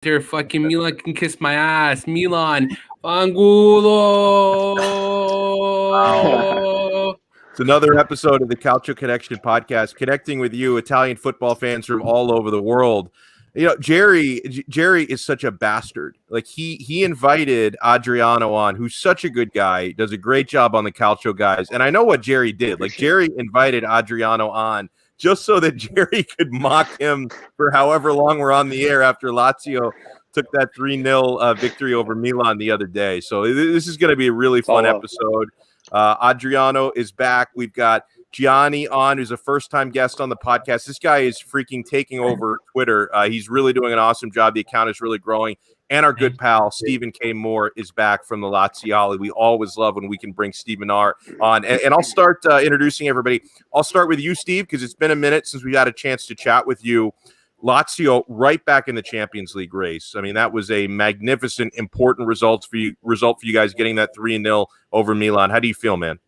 Here, fucking Milan can kiss my ass. Milan, Angulo. It's another episode of the Calcio Connection podcast, connecting with you, Italian football fans from all over the world. You know, Jerry is such a bastard. Like he invited Adreano on, who's such a good guy, does a great job on the Calcio guys. And I know what Jerry did. Like Jerry invited Adreano on just so that Jerry could mock him for however long we're on the air after Lazio took that 3-0 victory over Milan the other day. So this is going to be a really fun episode. Adreano is back. We've got Gianni on, who's a first-time guest on the podcast. This guy is freaking taking over Twitter. He's really doing an awesome job. The account is really growing. And our good pal, Stephen K. Moore, is back from the Laziali. We always love when we can bring Stephen R. on. And I'll start introducing everybody. I'll start with you, Steve, because it's been a minute since we had a chance to chat with you. Lazio right back in the Champions League race. I mean, that was a magnificent, important result for you guys getting that 3-0 over Milan. How do you feel, man?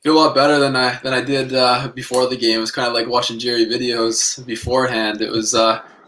Feel a lot better than I did before the game. It was kind of like watching Jerry videos beforehand. It was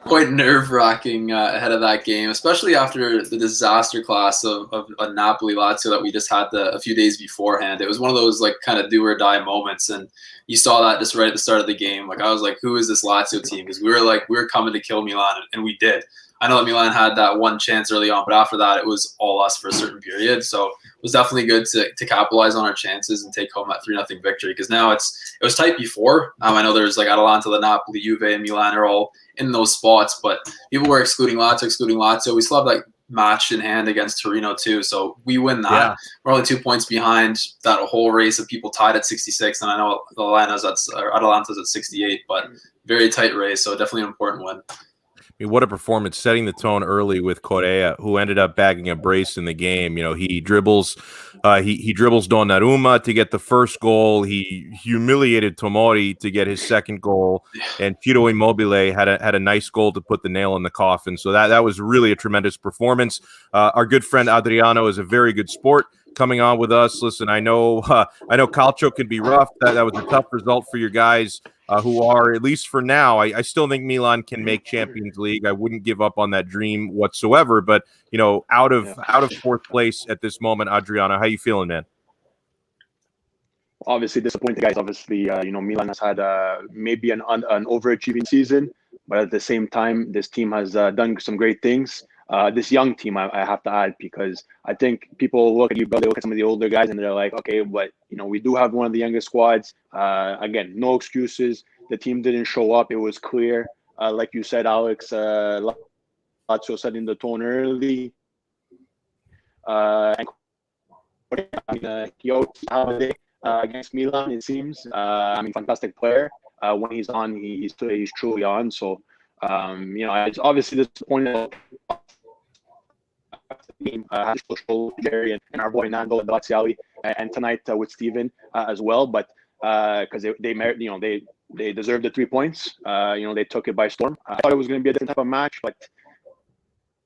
quite nerve-wracking ahead of that game, especially after the disaster class of Napoli Lazio that we just had a few days beforehand. It was one of those like kind of do or die moments, and you saw that just right at the start of the game. Like I was like, who is this Lazio team? Because we were coming to kill Milan, and we did. I know that Milan had that one chance early on, but after that, it was all us for a certain period. So it was definitely good to capitalize on our chances and take home that 3-0 victory. Because now it was tight before. I know there's like Atalanta, the Napoli, Juve, and Milan are all in those spots, but people were excluding Lazio. We still have that match in hand against Torino too. So we win that. Yeah. We're only 2 points behind that whole race of people tied at 66. And I know Atalanta's at 68, but very tight race. So definitely an important win. I mean, what a performance, setting the tone early with Correa, who ended up bagging a brace in the game. You know, he dribbles Donnarumma to get the first goal. He humiliated Tomori to get his second goal, and Ciro Immobile had a nice goal to put the nail in the coffin. So that was really a tremendous performance. Our good friend Adreano is a very good sport coming on with us. Listen, I know Calcio can be rough. That was a tough result for your guys. Who are, at least for now, I still think Milan can make Champions League. I wouldn't give up on that dream whatsoever. But, you know, out of fourth place at this moment, Adriano, how you feeling, man? Obviously disappointed, guys. Obviously, Milan has had maybe an overachieving season. But at the same time, this team has done some great things. This young team, I have to add, because I think people look at they look at some of the older guys and they're like, okay, but we do have one of the youngest squads. Again, no excuses. The team didn't show up. It was clear, like you said, Alex. Lazio setting the tone early. And holiday against Milan, it seems. Fantastic player. When he's on, he's truly on. So, it's obviously disappointing. Jerry and our boy Nardo and Laziali, and tonight with Steven as well, but because they merit, they deserve the 3 points. They took it by storm. I thought it was going to be a different type of match, but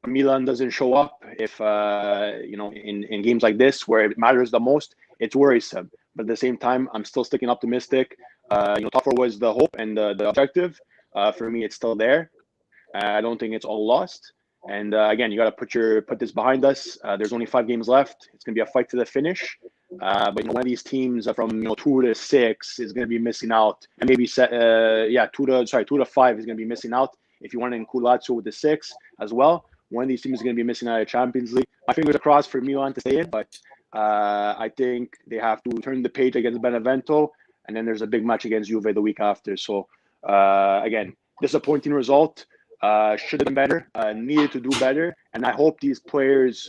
Milan doesn't show up if in games like this where it matters the most, it's worrisome. But at the same time, I'm still sticking optimistic. Top four was the hope and the objective. For me, it's still there. I don't think it's all lost. And again, you got to put this behind us. There's only 5 games left. It's going to be a fight to the finish. But one of these teams from 2 to 6 is going to be missing out, and maybe 2 to 5 is going to be missing out. If you want to include Lazio with the 6 as well, one of these teams is going to be missing out of Champions League. My fingers are crossed for Milan to stay in, but I think they have to turn the page against Benevento, and then there's a big match against Juve the week after. So again, disappointing result. Should have done better, needed to do better. And I hope these players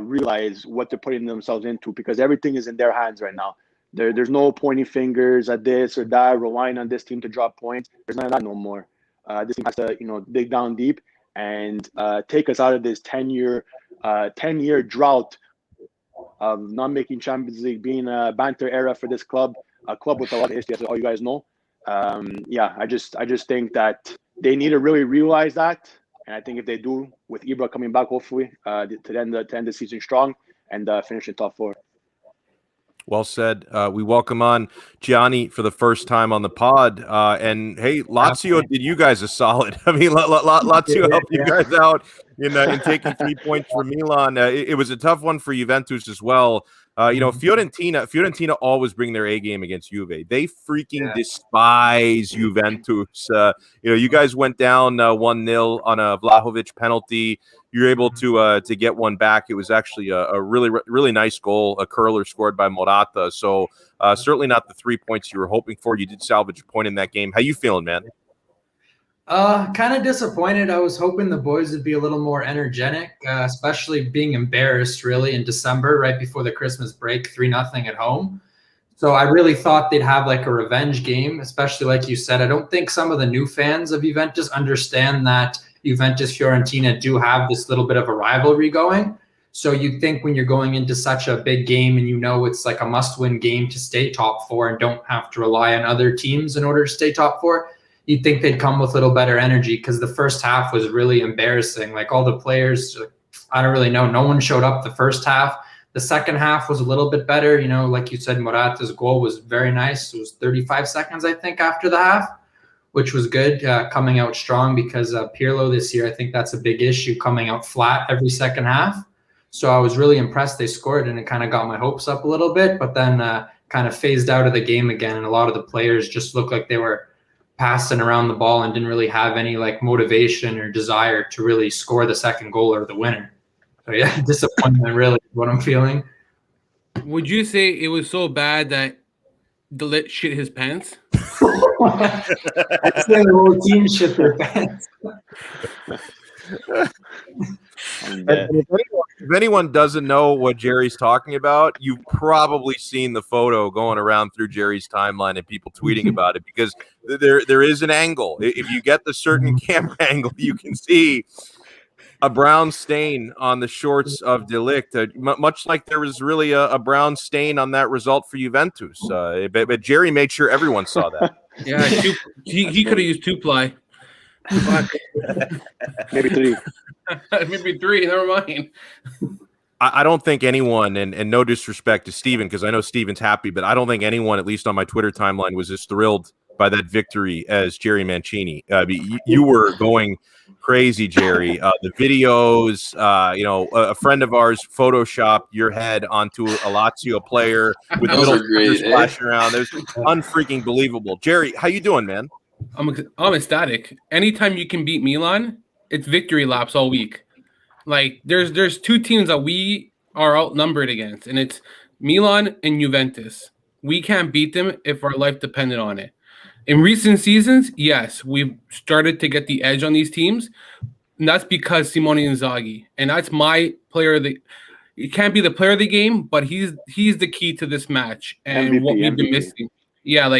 realize what they're putting themselves into, because everything is in their hands right now. There's no pointing fingers at this or that, relying on this team to drop points. There's none of that no more. This team has to, dig down deep and take us out of this 10-year drought of not making Champions League, being a banter era for this club, a club with a lot of history, as all you guys know. I just think that they need to really realize that, and I think if they do, with Ibra coming back, hopefully to end the season strong and finish in top 4. Well said. We welcome on Gianni for the first time on the pod. And hey, Lazio did you guys a solid. I mean, Lazio helped you guys out in taking 3 points from Milan. It was a tough one for Juventus as well. Fiorentina always bring their A game against Juve. They freaking despise Juventus. You guys went down 1-0 on a Vlahovic penalty. You're able to get one back. It was actually a really, really nice goal, a curler scored by Morata. So certainly not the 3 points you were hoping for. You did salvage a point in that game. How you feeling, man? Kind of disappointed. I was hoping the boys would be a little more energetic, especially being embarrassed really in December, right before the Christmas break, 3-0 at home. So I really thought they'd have like a revenge game, especially like you said. I don't think some of the new fans of Juventus understand that Juventus-Fiorentina do have this little bit of a rivalry going. So you'd think when you're going into such a big game and it's like a must-win game to stay top four and don't have to rely on other teams in order to stay top four, you'd think they'd come with a little better energy, because the first half was really embarrassing. Like all the players, I don't really know. No one showed up the first half. The second half was a little bit better. Like you said, Morata's goal was very nice. It was 35 seconds, I think, after the half, which was good, coming out strong, because Pirlo this year, I think that's a big issue, coming out flat every second half. So I was really impressed they scored, and it kind of got my hopes up a little bit, but then kind of phased out of the game again. And a lot of the players just looked like they were passing around the ball and didn't really have any like motivation or desire to really score the second goal or the winner. So yeah, disappointment really is what I'm feeling. Would you say it was so bad that Delit shit his pants? I'd say the whole team shit their pants. If anyone doesn't know what Jerry's talking about, you've probably seen the photo going around through Jerry's timeline and people tweeting about it, because there is an angle. If you get the certain camera angle, you can see a brown stain on the shorts of De Ligt, much like there was really a brown stain on that result for Juventus. But Jerry made sure everyone saw that. Yeah, he could have used 2-ply. Maybe 3. Maybe 3, never mind. I don't think anyone, and no disrespect to Steven, because I know Steven's happy, but I don't think anyone, at least on my Twitter timeline, was as thrilled by that victory as Jerry Mancini. You were going crazy, Jerry. The videos, a friend of ours photoshopped your head onto a Lazio player with little fingers splashing around. It was unfreaking believable. Jerry, how you doing, man? I'm ecstatic. Anytime you can beat Milan, it's victory laps all week. Like there's two teams that we are outnumbered against, and it's Milan and Juventus. We can't beat them if our life depended on it. In recent seasons, yes, we've started to get the edge on these teams, and that's because Simone Inzaghi, and that's my player. It can't be the player of the game, but he's the key to this match and MVP, what we've been missing. Yeah,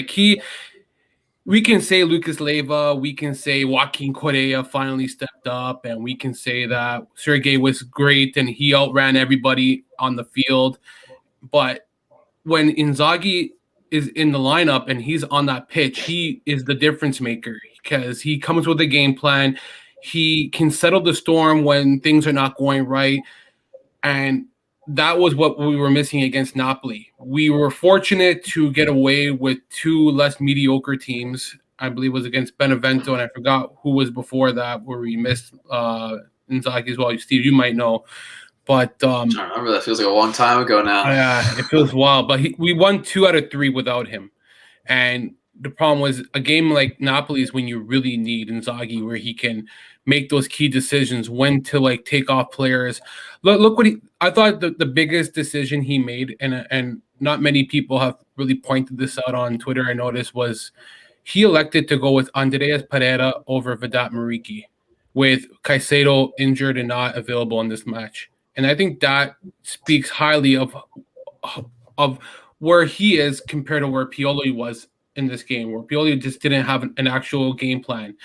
we can say Lucas Leiva, we can say Joaquin Correa finally stepped up, and we can say that Sergei was great and he outran everybody on the field. But when Inzaghi is in the lineup and he's on that pitch, he is the difference maker, because he comes with a game plan. He can settle the storm when things are not going right. And that was what we were missing against Napoli. We were fortunate to get away with 2 less mediocre teams. I believe it was against Benevento, and I forgot who was before that, where we missed Inzaghi as well. Steve, you might know. But I remember that. Feels like a long time ago now. Yeah, it feels wild. But we won 2 out of 3 without him. And the problem was a game like Napoli is when you really need Inzaghi, where he can make those key decisions, when to take off players. Look what I thought the biggest decision he made, and not many people have really pointed this out on Twitter, I noticed, was he elected to go with Andreas Pereira over Vedat Mariki, with Caicedo injured and not available in this match. And I think that speaks highly of where he is compared to where Pioli was in this game, where Pioli just didn't have an actual game plan.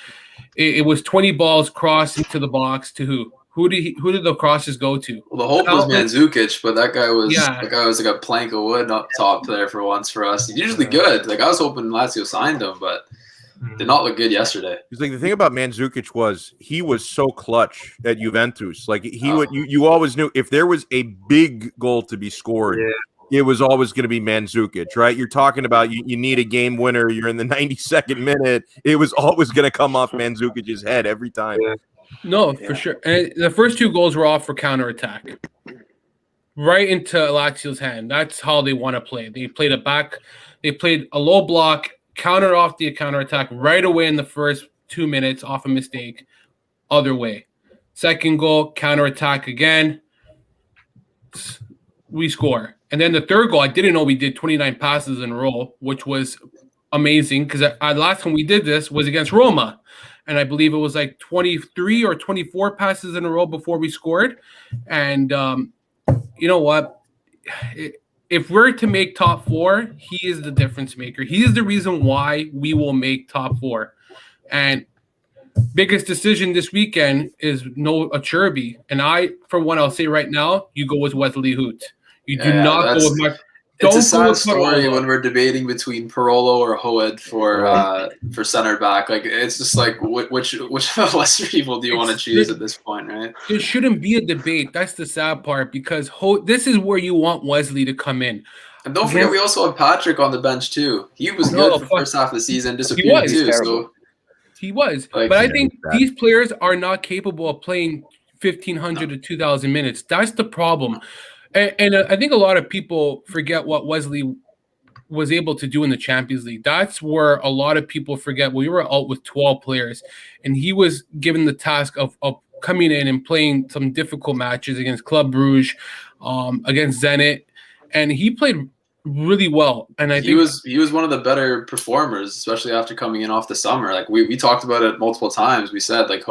It was 20 balls crossed into the box to who? Who did the crosses go to? Well, the hope was Mandzukic, but that guy was like a plank of wood up top there for once for us. He's usually good. I was hoping Lazio signed him, but did not look good yesterday. The thing about Mandzukic was he was so clutch at Juventus. You always knew if there was a big goal to be scored, it was always going to be Mandzukic, right? You're talking about you need a game winner. You're in the 92nd minute. It was always going to come off Mandzukic's head every time. Yeah. No, for sure. And the first 2 goals were off for counterattack. Right into Lazio's hand. That's how they want to play. They played they played a low block, countered off the counterattack right away in the first 2 minutes off a mistake. Other way. Second goal, counterattack again. We score. And then the third goal, I didn't know we did 29 passes in a row, which was amazing because last time we did this was against Roma. And I believe it was like 23 or 24 passes in a row before we scored. And you know what? If we're to make top 4, he is the difference maker. He is the reason why we will make top 4. And biggest decision this weekend is no Achirby. And for one, I'll say right now, you go with Wesley Hoot. You do not go with my. It's a sad story when we're debating between Parolo or Hoed for center back. Like it's just like which of lesser people do you want to choose at this point, right? There shouldn't be a debate. That's the sad part because this is where you want Wesley to come in. And don't forget, we also have Patrick on the bench too. He was good for the first half of the season, disappeared too. So he was, but I think these players are not capable of playing 1,500 to 2,000 minutes. That's the problem. And I think a lot of people forget what Wesley was able to do in the Champions League. That's where a lot of people forget. We were out with 12 players, and he was given the task of coming in and playing some difficult matches against Club Brugge, against Zenit, and he played really well. And I think he was one of the better performers, especially after coming in off the summer. Like we talked about it multiple times. We said like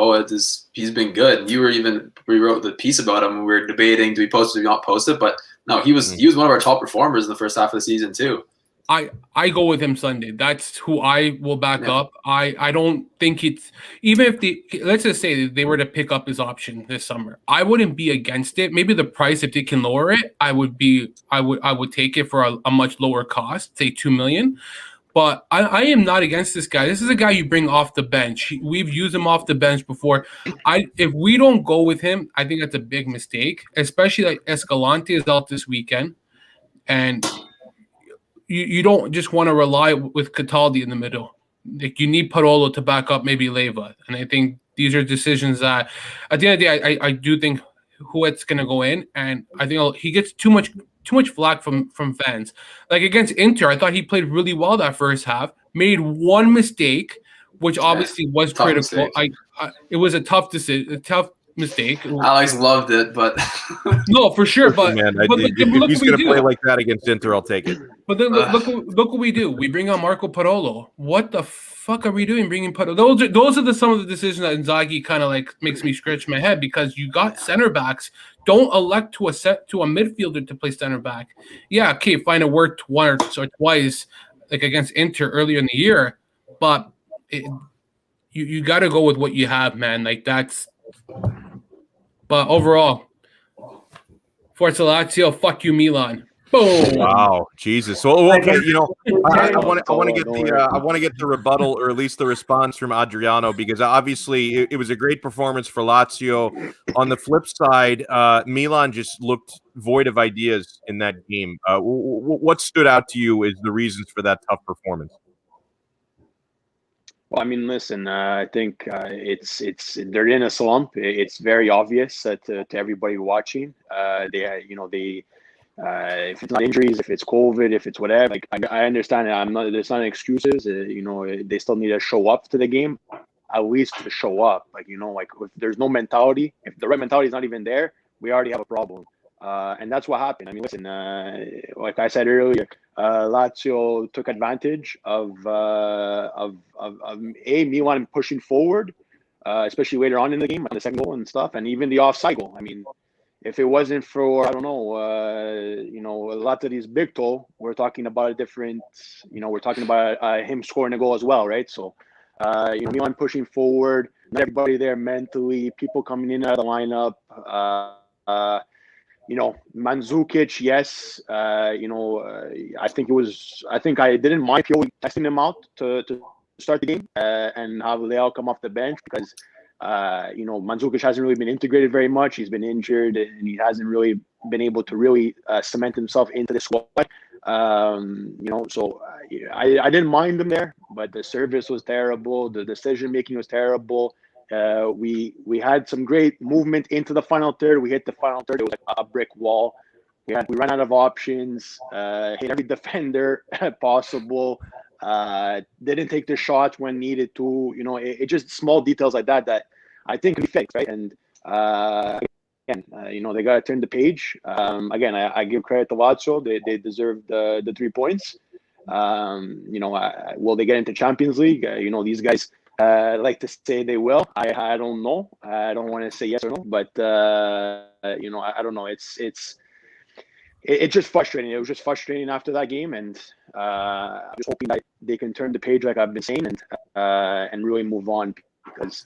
he's been good. We wrote the piece about him. We were debating, do we post it, do we not post it? But no, he was one of our top performers in the first half of the season too. I go with him Sunday. That's who I will back up. I don't think it's even if let's just say they were to pick up his option this summer. I wouldn't be against it. Maybe the price, if they can lower it, I would take it for a much lower cost, say $2 million. But I am not against this guy. This is a guy you bring off the bench. We've used him off the bench before. If we don't go with him, I think that's a big mistake, especially like Escalante is out this weekend, and you don't just want to rely with Cataldi in the middle. Like you need Parolo to back up maybe Leyva. And I think these are decisions that at the end of the day, I do think Huet's going to go in. And I think he gets too much flack from fans. Like against Inter, I thought he played really well that first half. Made one mistake, which obviously was critical. It was a tough decision, a tough mistake. Alex loved it, but no, for sure. But if he's going to play like that against Inter, I'll take it. But then look what we do. We bring on Marco Parolo. What the fuck are we doing bringing Parolo? Those are some of the decisions that Inzaghi kind of like makes me scratch my head because you got center backs. Don't elect to a midfielder to play center back. Yeah, okay, fine, it worked once or twice, like against Inter earlier in the year, but you got to go with what you have, man. Like that's. But overall, Forza Lazio, fuck you, Milan. Boom! Wow, Jesus. So okay, I want to get the rebuttal or at least the response from Adreano because obviously it was a great performance for Lazio. On the flip side, Milan just looked void of ideas in that game. What stood out to you as the reasons for that tough performance? Well, I mean, listen. I think they're in a slump. It's very obvious to everybody watching. If it's not injuries, if it's COVID, if it's whatever, like I understand it. There's not excuses. They still need to show up to the game, at least to show up. Like if there's no mentality, if the right mentality is not even there, we already have a problem. And that's what happened. I mean, listen, like I said earlier, Lazio took advantage of Milan pushing forward, especially later on in the game, on the second goal and stuff, and even the offside goal. I mean, if it wasn't for a lot of these big toll, we're talking about a different. We're talking about him scoring a goal as well, right? So, Milan pushing forward, not everybody there mentally, people coming in out of the lineup. Mandzukic, yes. I think I didn't mind Pioli testing him out to start the game and have Leao come off the bench because Mandzukic hasn't really been integrated very much. He's been injured, and he hasn't really been able to really cement himself into the squad. So I didn't mind him there, but the service was terrible. The decision making was terrible. We had some great movement into the final third. We hit the final third. It was like a brick wall. We ran out of options. Hit every defender possible. Didn't take the shots when needed to. It just small details like that I think can be fixed, right? And again, they got to turn the page. Again, I give credit to Lazio. They deserve the 3 points. Will they get into Champions League? These guys like to say they will. I don't know. I don't want to say yes or no, but I don't know. It's just frustrating. It was just frustrating after that game, and I'm just hoping that they can turn the page, like I've been saying, and really move on, because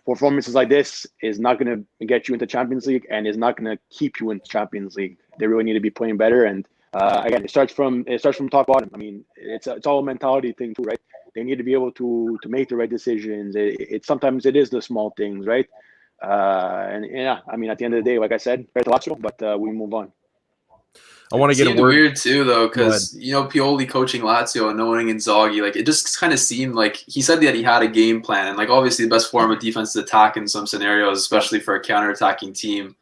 performances like this is not going to get you into Champions League, and is not going to keep you in Champions League. They really need to be playing better, and again, it starts from top bottom. I mean, it's all a mentality thing too, right? They need to be able to make the right decisions. Sometimes it is the small things, right? And yeah, I mean, at the end of the day, like I said, right to Lazio, but we move on. I want to get a word. Weird too, though, because Pioli coaching Lazio and knowing Inzaghi, like it just kind of seemed like he said that he had a game plan, and like obviously the best form of defense is attack in some scenarios, especially for a counter-attacking team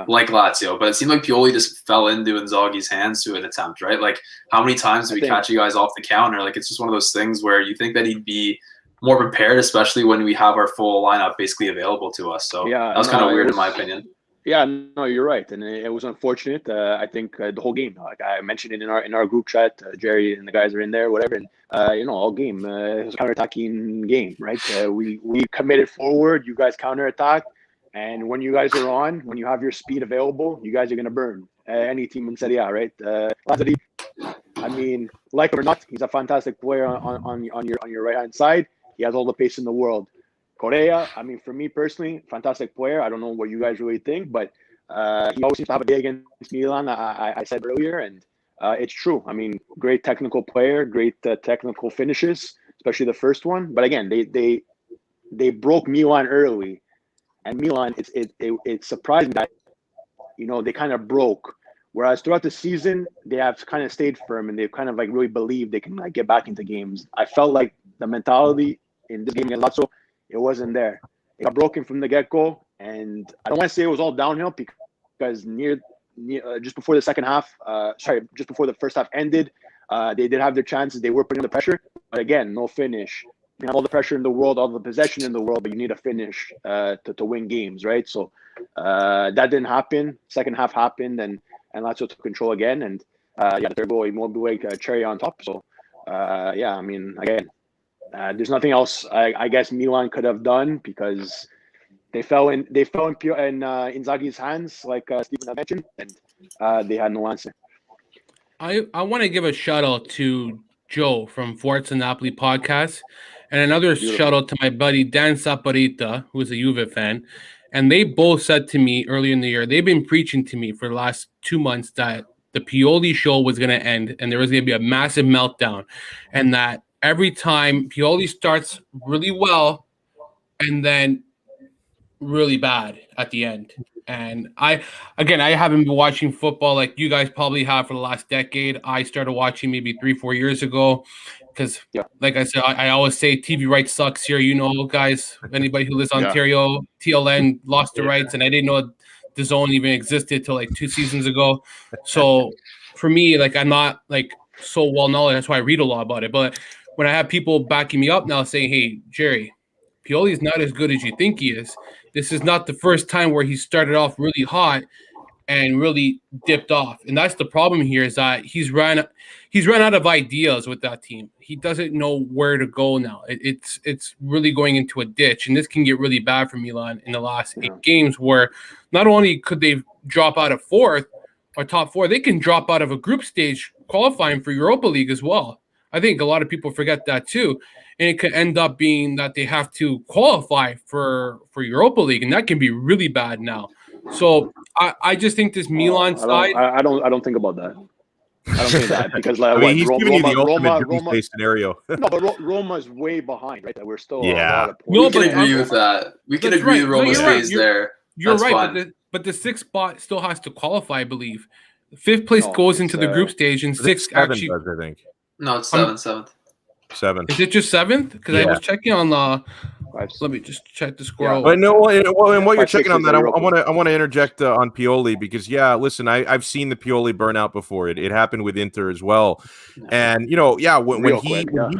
like Lazio. But it seemed like Pioli just fell into Inzaghi's hands to an attempt, right? Like how many times did we catch you guys off the counter? Like it's just one of those things where you think that he'd be more prepared, especially when we have our full lineup basically available to us. So that was kind of weird in my opinion. Yeah, no, you're right, and it was unfortunate. I think the whole game, like I mentioned it in our group chat, Jerry and the guys are in there, whatever. And all game it was a counter-attacking game, right? We committed forward, you guys counter-attack, and when you guys are on, when you have your speed available, you guys are gonna burn any team in Serie A, right? Lazzari, I mean, like it or not, he's a fantastic player on your right hand side. He has all the pace in the world. Correa, I mean, for me personally, fantastic player. I don't know what you guys really think, but he always seems to have a day against Milan, I said earlier, and it's true. I mean, great technical player, great technical finishes, especially the first one. But again, they broke Milan early, and Milan, it surprised me that, they kind of broke. Whereas throughout the season, they have kind of stayed firm, and they've kind of like really believed they can like get back into games. I felt like the mentality in this game against Lazio, it wasn't there. It got broken from the get-go, and I don't want to say it was all downhill because near just before the second half, just before the first half ended, they did have their chances. They were putting the pressure, but again, no finish. You have all the pressure in the world, all the possession in the world, but you need a finish to win games, right? So that didn't happen. Second half happened, and Lazio took control again, and the third goal, Immobile, cherry on top. So I mean, again. There's nothing else I guess Milan could have done, because they fell in Inzaghi's hands, like Stephen had mentioned, and they had no answer. I want to give a shout out to Joe from Forza Napoli podcast, and another shout out to my buddy Dan Saporita, who is a Juve fan. And they both said to me earlier in the year, they've been preaching to me for the last 2 months that the Pioli show was going to end and there was going to be a massive meltdown, and that every time Pioli starts really well and then really bad at the end. And I haven't been watching football like you guys probably have for the last decade. I started watching maybe 3-4 years ago because, like I said, I always say TV rights sucks here. Guys, anybody who lives in Ontario, TLN lost the rights, and I didn't know the zone even existed till like 2 seasons ago. So for me, like I'm not like so well knowledge. That's why I read a lot about it. But when I have people backing me up now saying, hey, Jerry, Pioli is not as good as you think he is. This is not the first time where he started off really hot and really dipped off. And that's the problem here, is that he's run out of ideas with that team. He doesn't know where to go now. It's really going into a ditch. And this can get really bad for Milan in the last 8 games, where not only could they drop out of 4th or top 4, they can drop out of a group stage qualifying for Europa League as well. I think a lot of people forget that too. And it could end up being that they have to qualify for Europa League, and that can be really bad now. So I just think this Milan side. I don't think about that. I don't think that because I mean, he's giving you the ultimate Roma doomsday scenario. no, but Roma's way behind, right? We're still a Yeah. lot of points. No, We can but agree with that. We can that's agree right. No, Roma you're right. stays there. You're That's right, fine. but the sixth spot still has to qualify, I believe. Fifth place No, goes it's, into the group stage, and I think sixth seven actually. does, I think. No, it's I'm- seventh. 7. Is it just seventh? Because I Yeah. was checking on the. Let Let me just check the score. Yeah. out. But no, and while you're 5-6 checking on is that, the I Europa. want to interject on Pioli because listen, I've seen the Pioli burnout before. It happened with Inter as well, and when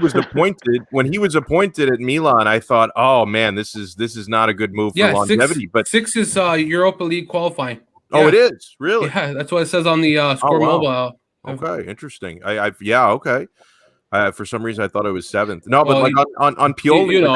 he was appointed at Milan, I thought, oh man, this is not a good move for longevity. But six is Europa League qualifying. oh, it is really. Yeah, that's what it says on the Score wow. Mobile. Okay, interesting. Okay. For some reason, I thought it was 7th. No, but Well, like on Pioli, you know.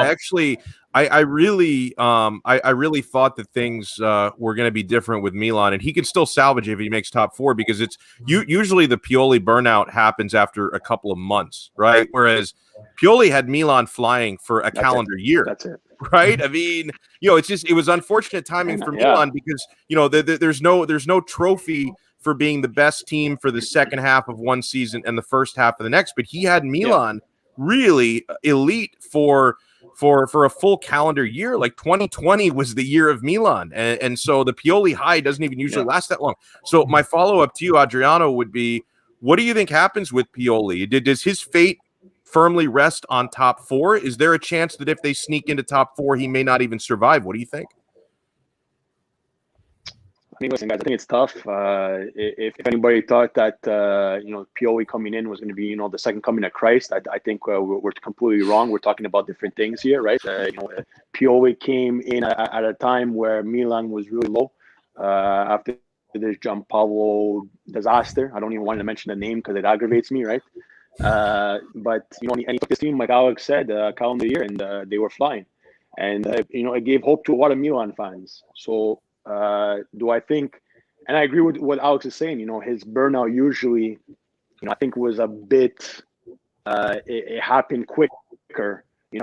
I really thought that things were going to be different with Milan, and he could still salvage it if he makes top 4 because it's usually the Pioli burnout happens after a couple of months, right? Whereas Pioli had Milan flying for a calendar year. That's it. Right? I mean, it was unfortunate timing for Milan because there's no trophy for being the best team for the second half of one season and the first half of the next, but he had Milan really elite for a full calendar year. Like 2020 was the year of Milan, and so the Pioli high doesn't even usually last that long. So my follow-up to you, Adriano, would be, what do you think happens with Pioli? Does his fate firmly rest on top 4? Is there a chance that if they sneak into top 4, he may not even survive? What do you think? I mean, listen, guys, I think it's tough. If anybody thought that Pioli coming in was going to be the second coming of Christ, I think we're completely wrong. We're talking about different things here, right? Pioli came in at a time where Milan was really low after this Gianpaolo disaster. I don't even want to mention the name because it aggravates me, right? But and he took this team, like Alex said, calendar year, and they were flying, and it gave hope to a lot of Milan fans. So. Do I think, and I agree with what Alex is saying, his burnout usually, I think was a bit, it happened quicker, he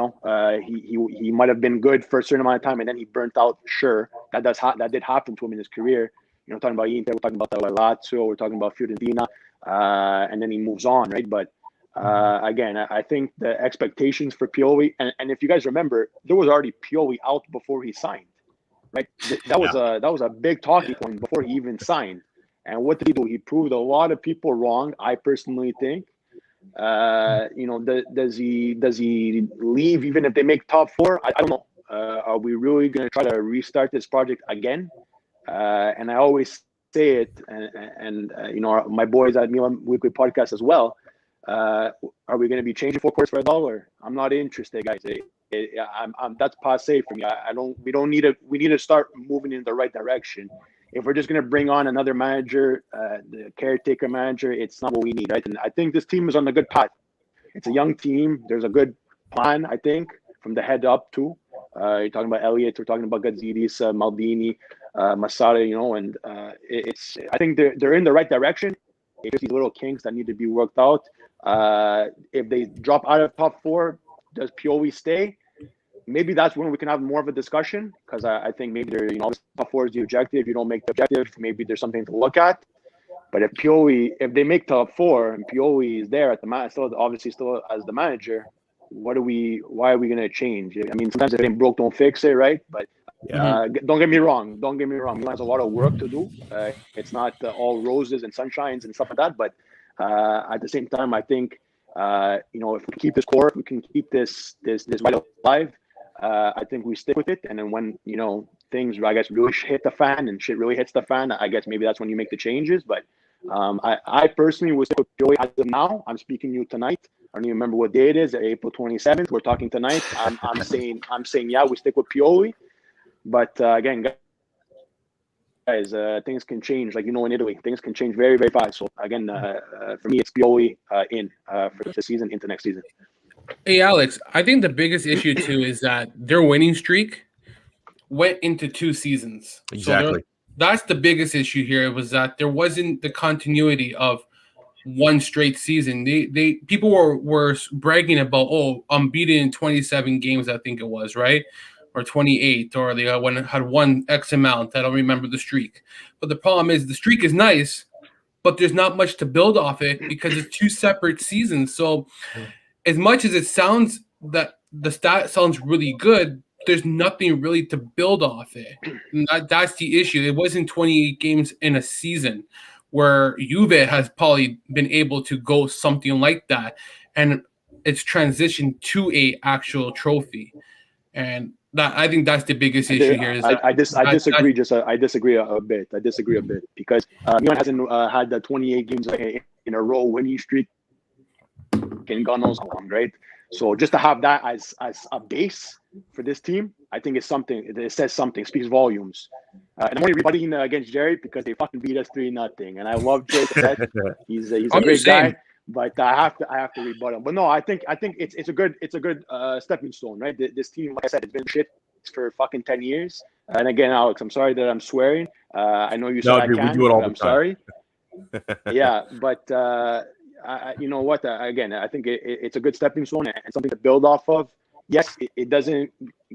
might have been good for a certain amount of time and then he burnt out. Sure. That did happen to him in his career. Talking about Inter, we're talking about Lazio, we're talking about Fiorentina, and then he moves on, right? But again, I think the expectations for Pioli, and if you guys remember, there was already Pioli out before he signed. Right, that was a big talking point before he even signed. And what did he do? He proved a lot of people wrong. I personally think. Does he leave even if they make top 4? I don't know. Are we really going to try to restart this project again? And I always say it, and my boys at Milan Weekly Podcast as well. Are we going to be changing 4 quarters for $1? I'm not interested, guys. That's passe for me. We need to start moving in the right direction. If we're just going to bring on another manager, the caretaker manager, it's not what we need, right? And I think this team is on a good path. It's a young team. There's a good plan, I think, from the head up too. You're talking about Elliott. We're talking about Gazidis, Maldini, Massara, and I think they're in the right direction. It's just these little kinks that need to be worked out. If they drop out of top 4, does Pioli stay? Maybe that's when we can have more of a discussion, because I think maybe top 4 is the objective. You don't make the objective, maybe there's something to look at. But if they make top 4 and Pioli is there at the still as the manager, why are we going to change? I mean, sometimes if it ain't broke, don't fix it, right? But don't get me wrong. Milan has a lot of work to do. It's not all roses and sunshines and stuff like that. But at the same time, I think if we keep this core, we can keep this right alive. I think we stick with it, and then when things, I guess, really hit the fan and shit really hits the fan, I guess maybe that's when you make the changes. But I personally would stick with Pioli as of now. I'm speaking to you tonight. I don't even remember what day it is. April 27th. We're talking tonight. I'm saying yeah, we stick with Pioli. But again, guys, things can change. Like in Italy, things can change very, very fast. So again, for me, it's Pioli for the season into next season. Hey, Alex, I think the biggest issue, too, is that their winning streak went into 2 seasons. Exactly. So that's the biggest issue here, was that there wasn't the continuity of one straight season. People were bragging about, unbeaten in 27 games, I think it was, right? Or 28, or they had won X amount. I don't remember the streak. But the problem is the streak is nice, but there's not much to build off it because it's two separate seasons. So as much as it sounds that the stat sounds really good, there's nothing really to build off it. And that's the issue. It wasn't 28 games in a season where Juve has probably been able to go something like that. And it's transitioned to a actual trophy. And that, I think that's the biggest issue here. I disagree. I disagree a bit. Because Milan hasn't had the 28 games in a row winning streak in God knows how long, right? So just to have that as a base for this team, I think it's something. It says something, speaks volumes. And I'm only rebutting against Jerry because they fucking beat us 3-0, and I love Jerry. He's a great guy, but I have to rebut him. But no, I think it's a good stepping stone, right? This team, like I said, it's been shit for fucking 10 years. And again, Alex, I'm sorry that I'm swearing. I know you said I can't. We do it all the I'm time. sorry. Yeah, but you know what? Again, I think it's a good stepping stone and something to build off of. Yes, it doesn't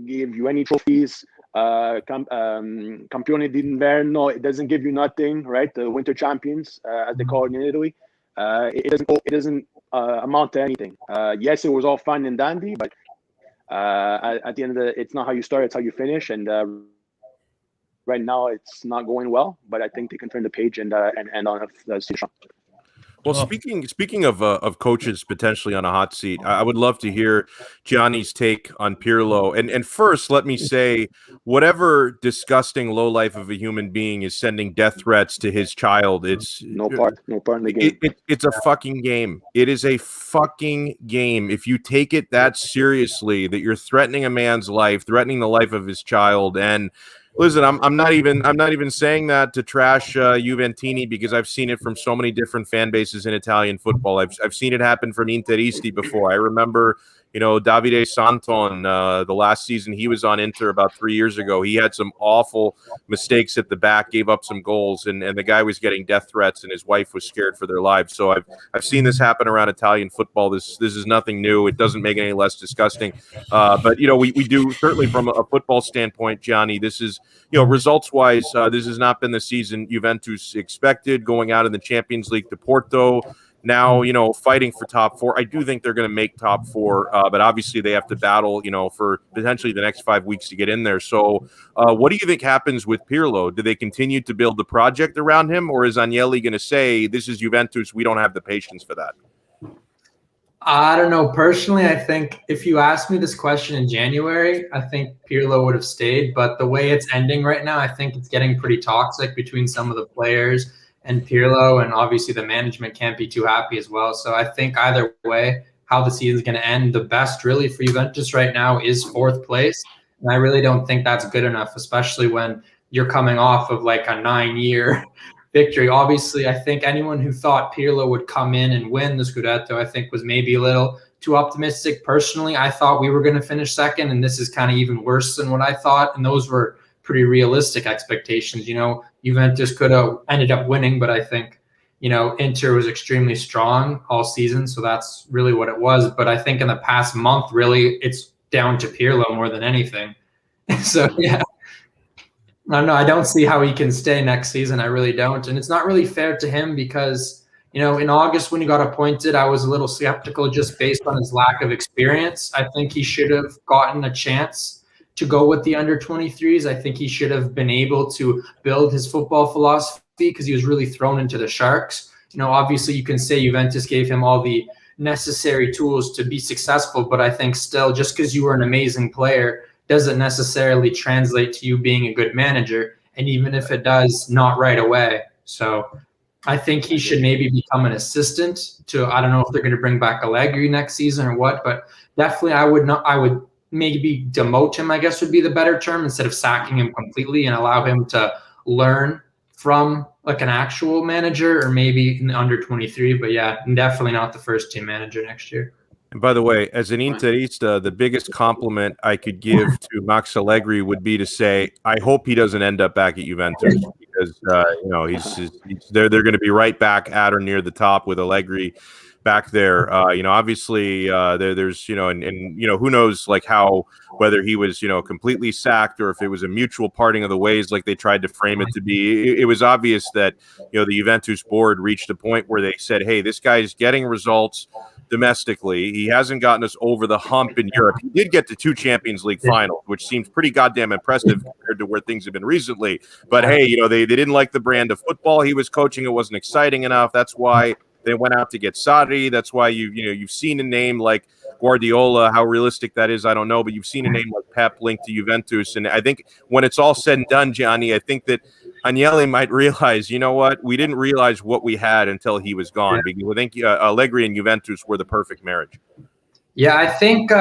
give you any trophies. Campione d'Inverno, it doesn't give you nothing, right? The winter champions, as they call it in Italy. It doesn't amount to anything. Yes, it was all fun and dandy, but at the end of it's not how you start, it's how you finish. And right now, it's not going well. But I think they can turn the page and on the season. Well, speaking of coaches potentially on a hot seat, I would love to hear Gianni's take on Pirlo. And first, let me say, whatever disgusting lowlife of a human being is sending death threats to his child, it's no part in the game. It's a fucking game. It is a fucking game. If you take it that seriously, that you're threatening a man's life, threatening the life of his child, and listen, I'm not even saying that to trash Juventini, because I've seen it from so many different fan bases in Italian football. I've seen it happen from Interisti before. I remember, Davide Santon, the last season he was on Inter about 3 years ago. He had some awful mistakes at the back, gave up some goals, and the guy was getting death threats, and his wife was scared for their lives. So I've seen this happen around Italian football. This is nothing new. It doesn't make it any less disgusting. But we do, certainly from a football standpoint, Gianni, this is, results wise, this has not been the season Juventus expected, going out in the Champions League to Porto. Now, fighting for top four. I do think they're going to make top four, but obviously they have to battle, for potentially the next 5 weeks to get in there. So what do you think happens with Pirlo? Do they continue to build the project around him, or is Agnelli going to say, this is Juventus, we don't have the patience for that? I don't know. Personally, I think if you asked me this question in January, I think Pirlo would have stayed. But the way it's ending right now, I think it's getting pretty toxic between some of the players and Pirlo, and obviously the management can't be too happy as well. So I think either way, how the season's going to end, the best really for Juventus right now is fourth place. And I really don't think that's good enough, especially when you're coming off of like a 9-year victory. Obviously, I think anyone who thought Pirlo would come in and win the Scudetto, I think was maybe a little too optimistic. Personally, I thought we were going to finish second, and this is kind of even worse than what I thought. And those were pretty realistic expectations. Juventus could have ended up winning, but I think, Inter was extremely strong all season. So that's really what it was. But I think in the past month, really, it's down to Pirlo more than anything. So, yeah. I don't know. I don't see how he can stay next season. I really don't. And it's not really fair to him because, in August when he got appointed, I was a little skeptical just based on his lack of experience. I think he should have gotten a chance to go with the under-23s. I think he should have been able to build his football philosophy because he was really thrown into the Sharks. Obviously you can say Juventus gave him all the necessary tools to be successful, but I think still just because you were an amazing player doesn't necessarily translate to you being a good manager. And even if it does, not right away. So I think he should maybe become an assistant to, I don't know if they're going to bring back Allegri next season or what, but definitely I would maybe demote him, I guess would be the better term, instead of sacking him completely, and allow him to learn from like an actual manager or maybe in the under 23. But yeah, definitely not the first team manager next year. And by the way, as an Interista, the biggest compliment I could give to Max Allegri would be to say, I hope he doesn't end up back at Juventus, because they're going to be right back at or near the top with Allegri back there. Obviously there's, and who knows like how, whether he was, completely sacked or if it was a mutual parting of the ways, like they tried to frame it to be. It was obvious that, the Juventus board reached a point where they said, hey, this guy's getting results domestically. He hasn't gotten us over the hump in Europe. He did get to 2 Champions League finals, which seems pretty goddamn impressive compared to where things have been recently. But hey, they didn't like the brand of football he was coaching. It wasn't exciting enough. That's why they went out to get Sarri. That's why you've seen a name like Guardiola. How realistic that is, I don't know. But you've seen a name like Pep linked to Juventus. And I think when it's all said and done, Gianni, I think that Agnelli might realize, we didn't realize what we had until he was gone. Because I think Allegri and Juventus were the perfect marriage. Yeah, I think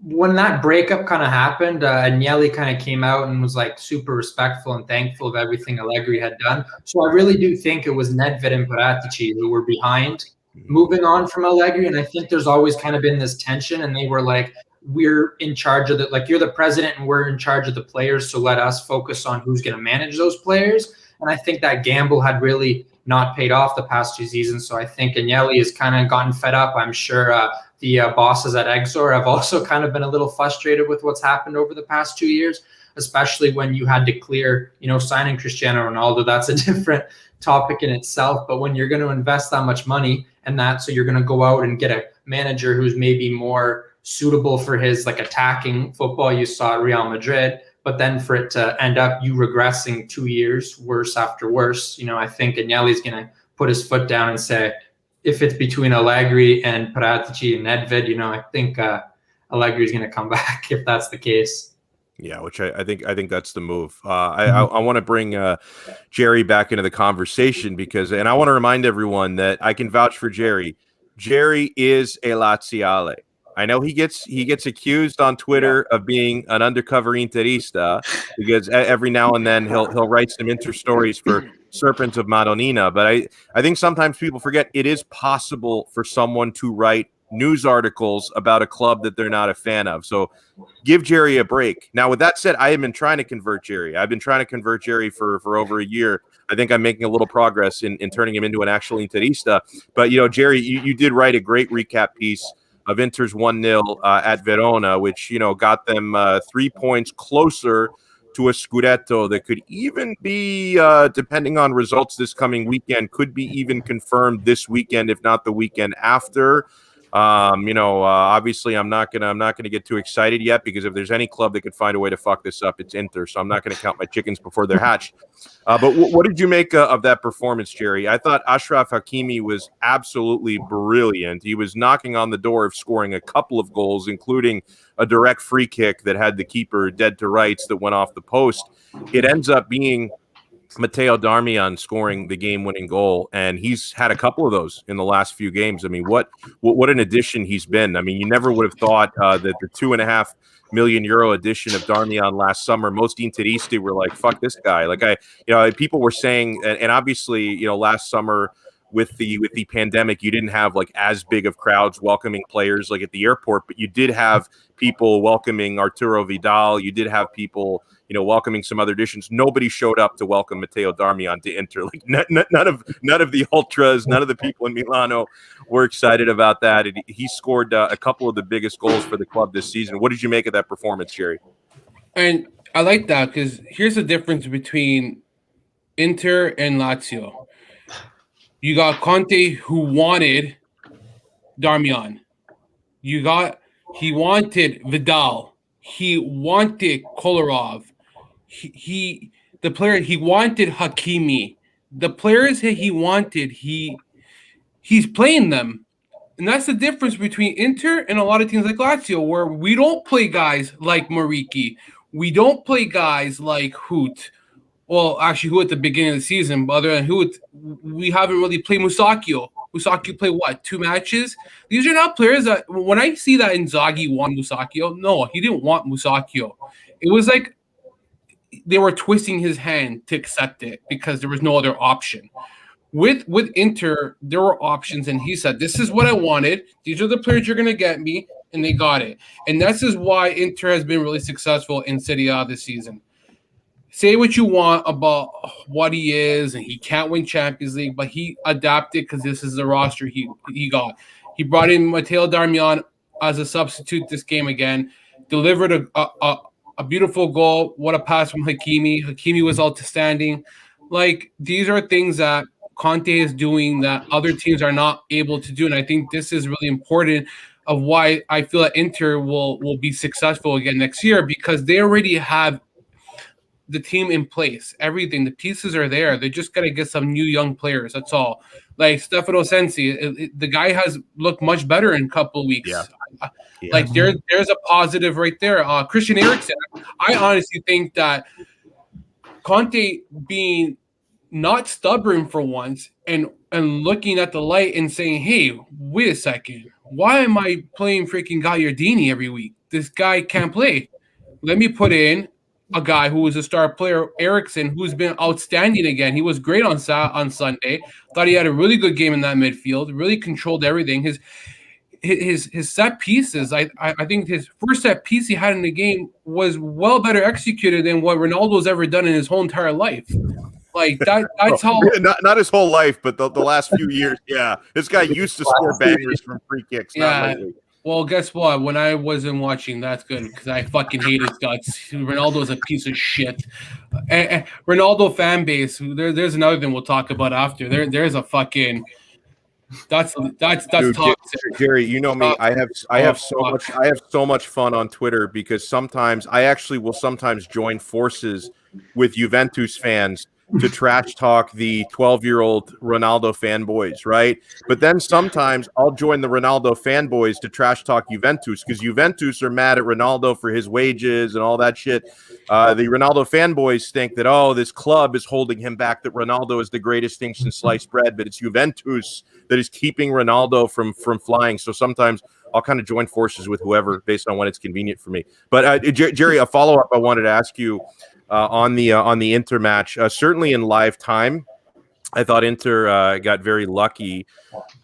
when that breakup kind of happened, Agnelli kind of came out and was like super respectful and thankful of everything Allegri had done. So I really do think it was Nedved and Paratici who were behind moving on from Allegri. And I think there's always kind of been this tension, and they were like, we're in charge of it. Like, you're the president and we're in charge of the players. So let us focus on who's going to manage those players. And I think that gamble had really not paid off the past 2 seasons. So I think Agnelli has kind of gotten fed up. I'm sure the bosses at Exor have also kind of been a little frustrated with what's happened over the past 2 years, especially when you had to clear, signing Cristiano Ronaldo. That's a different topic in itself. But when you're going to invest that much money and that, so you're going to go out and get a manager who's maybe more suitable for his like attacking football you saw at Real Madrid, but then for it to end up you regressing 2 years worse after worse, I think Agnelli's going to put his foot down and say, if it's between Allegri and Paratici and Nedved, I think Allegri's going to come back if that's the case. Yeah, which I think that's the move. I want to bring Jerry back into the conversation and I want to remind everyone that I can vouch for Jerry. Jerry is a Laziale. I know he gets accused on Twitter of being an undercover Interista because every now and then he'll write some Inter stories for Serpents of Madonnina. But I think sometimes people forget it is possible for someone to write news articles about a club that they're not a fan of. So give Jerry a break. Now, with that said, I have been trying to convert Jerry. I've been trying to convert Jerry for over a year. I think I'm making a little progress in turning him into an actual Interista. But, Jerry, you did write a great recap piece of Inter's 1-0 at Verona, which, got them 3 points closer to a Scudetto that could even be, depending on results this coming weekend, could be even confirmed this weekend, if not the weekend after. Obviously I'm not gonna get too excited yet, because if there's any club that could find a way to fuck this up, it's Inter. So I'm not gonna count my chickens before they're hatched. But what did you make of that performance, Jerry? I thought Achraf Hakimi was absolutely brilliant. He was knocking on the door of scoring a couple of goals, including a direct free kick that had the keeper dead to rights that went off the post. It ends up being Matteo Darmian scoring the game-winning goal, and he's had a couple of those in the last few games. I mean, what an addition he's been. I mean, you never would have thought that the €2.5 million addition of Darmian last summer, most Interisti were like, "Fuck this guy!" Like people were saying, and obviously, last summer with the pandemic, you didn't have like as big of crowds welcoming players like at the airport, but you did have people welcoming Arturo Vidal. You did have people, welcoming some other additions. Nobody showed up to welcome Matteo Darmian to Inter. Like none of the ultras, none of the people in Milano were excited about that. And he scored a couple of the biggest goals for the club this season. What did you make of that performance, Jerry? And I like that because here's the difference between Inter and Lazio. You got Conte, who wanted Darmian. He wanted Vidal. He wanted Kolarov. He wanted Hakimi. The players that he wanted, he's playing them. And that's the difference between Inter and a lot of teams like Lazio, where we don't play guys like Mariki. We don't play guys like Hoot. Well, actually, who at the beginning of the season, but other than who, we haven't really played Musacchio. Musacchio played what, 2 matches? These are not players that, when I see that Inzaghi won Musacchio, no, he didn't want Musacchio. It was like they were twisting his hand to accept it because there was no other option. With Inter, there were options, and he said, "This is what I wanted. These are the players you're going to get me," and they got it. And this is why Inter has been really successful in Serie A this season. say what you want about what he is, and he can't win Champions League, but he adapted because this is the roster he got. He brought in Matteo Darmian as a substitute this game again, delivered a beautiful goal. What a pass from Hakimi. Hakimi was outstanding. Like, these are things that Conte is doing that other teams are not able to do, and I think this is really important of why I feel that Inter will be successful again next year, because they already have the team in place. Everything, the pieces are there. They just got to get some new young players. That's all. Like Stefano Sensi, the guy has looked much better in a couple of weeks. Yeah. Like there's a positive right there. Christian Eriksen, I honestly think that Conte being not stubborn for once and looking at the light and saying, hey, wait a second, why am I playing freaking Gagliardini every week? This guy can't play. Let me put in a guy who was a star player, Eriksen, who's been outstanding again. He was great on Sunday. Thought he had a really good game in that midfield, really controlled everything. His set pieces, I think his first set piece he had in the game was well better executed than what Ronaldo's ever done in his whole entire life. Like that's how not his whole life, but the last few years. Yeah, this guy used to score bangers from free kicks. Not lately. Well, guess what? When I wasn't watching, that's good because I fucking hate his guts. Ronaldo's a piece of shit. And Ronaldo fan base. There's another thing we'll talk about after. There's a fucking. That's Dude, toxic. Jerry, you know me. I have so much fun on Twitter because sometimes I actually will sometimes join forces with Juventus fans to trash talk the 12-year-old Ronaldo fanboys, right? But then sometimes I'll join the Ronaldo fanboys to trash talk Juventus because Juventus are mad at Ronaldo for his wages and all that shit. The Ronaldo fanboys think that, oh, this club is holding him back, that Ronaldo is the greatest thing since sliced bread, but it's Juventus that is keeping Ronaldo from flying. So sometimes I'll kind of join forces with whoever based on when it's convenient for me. But Jerry, a follow-up I wanted to ask you on the Inter match. Certainly in live time, I thought Inter got very lucky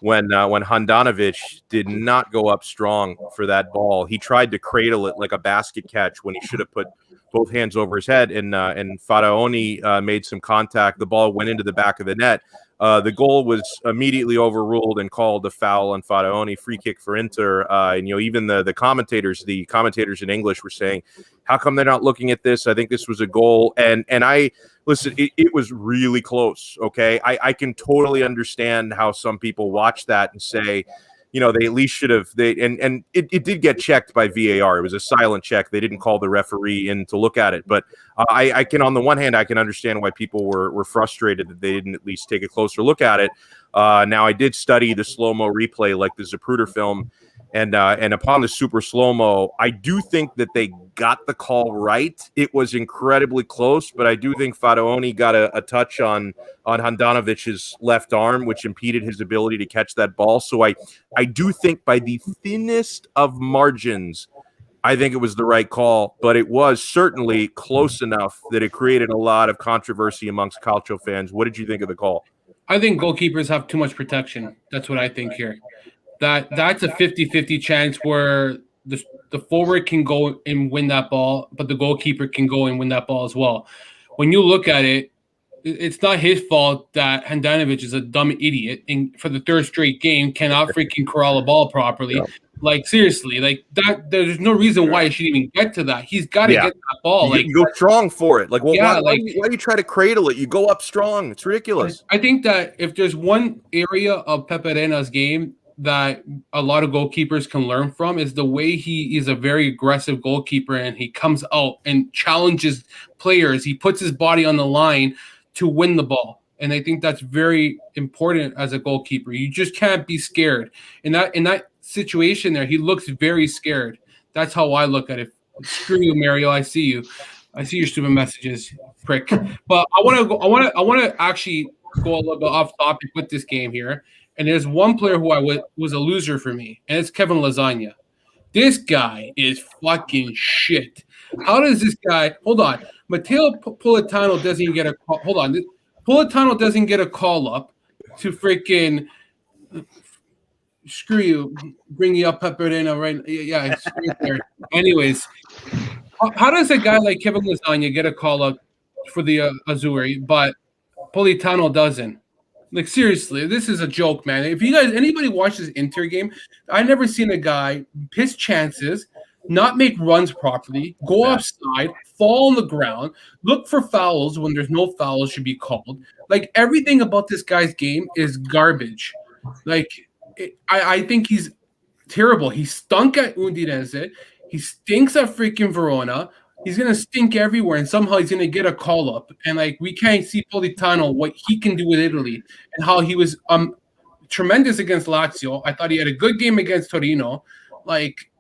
when Handanovic did not go up strong for that ball. He tried to cradle it like a basket catch when he should have put both hands over his head, and Faraoni made some contact. The ball went into the back of the net. The goal was immediately overruled and called a foul on Faraoni, free kick for Inter. And even the commentators in English were saying, "How come they're not looking at this? I think this was a goal." And I listen, it was really close. Okay, I can totally understand how some people watch that and say, they at least should have. And it did get checked by VAR. It was a silent check. They didn't call the referee in to look at it. But I can, on the one hand, I can understand why people were frustrated that they didn't at least take a closer look at it. Now, I did study the slow-mo replay, like the Zapruder film, and upon the super slow-mo, I do think that they got the call right. It was incredibly close, but I do think Faraoni got a touch on Handanovic's left arm, which impeded his ability to catch that ball. So I do think by the thinnest of margins, I think it was the right call, but it was certainly close enough that it created a lot of controversy amongst Calcio fans. What did you think of the call? I think goalkeepers have too much protection. That's what I think here. That's a 50-50 chance where the forward can go and win that ball, but the goalkeeper can go and win that ball as well. When you look at it, it's not his fault that Handanovic is a dumb idiot and for the third straight game cannot freaking corral a ball properly. Yeah. Like, seriously, like that. There's no reason why he should even get to that. He's got to get that ball. You go strong for it. Like, well, why do you try to cradle it? You go up strong. It's ridiculous. I think that if there's one area of Pepe Reina's game that a lot of goalkeepers can learn from is the way he is a very aggressive goalkeeper and he comes out and challenges players. He puts his body on the line to win the ball. And I think that's very important as a goalkeeper. You just can't be scared. In that situation there, he looks very scared. That's how I look at it. Screw you, Mario. I see you. I see your stupid messages, prick. But I want to actually go a little bit off topic with this game here. And there's one player who was a loser for me, and it's Kevin Lasagna. This guy is fucking shit. How does this guy – hold on. Matteo Politano doesn't even get a call. Hold on. Politano doesn't get a call up to freaking screw you. Bring you up Pepe Reina right – yeah, it's right there. Anyways, how does a guy like Kevin Lasagna get a call up for the Azzurri, but Politano doesn't. Like, seriously, this is a joke, man. If anybody watches Inter game, I never seen a guy piss chances, not make runs properly, go offside, fall on the ground, look for fouls when there's no fouls should be called. Like, everything about this guy's game is garbage. Like, I think he's terrible. He stunk at Udinese. He stinks at freaking Verona. He's going to stink everywhere, and somehow he's going to get a call-up. And, like, we can't see Politano, what he can do with Italy, and how he was tremendous against Lazio. I thought he had a good game against Torino. Like,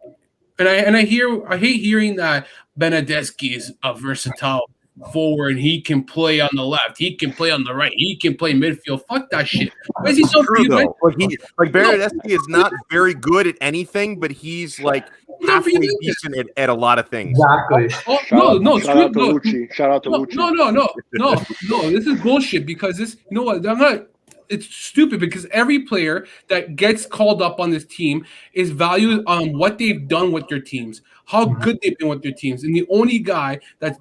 and I hate hearing that Benedeschi is a versatile forward. He can play on the left. He can play on the right. He can play midfield. Fuck that shit. Why is he so true, though? Like Benedeschi is not very good at anything, but he's like halfway decent at a lot. Of things. Exactly. Shout out to Lucci. No. This is bullshit because this. You know what? I'm not. It's stupid because every player that gets called up on this team is valued on what they've done with their teams, how good they've been with their teams, and the only guy that's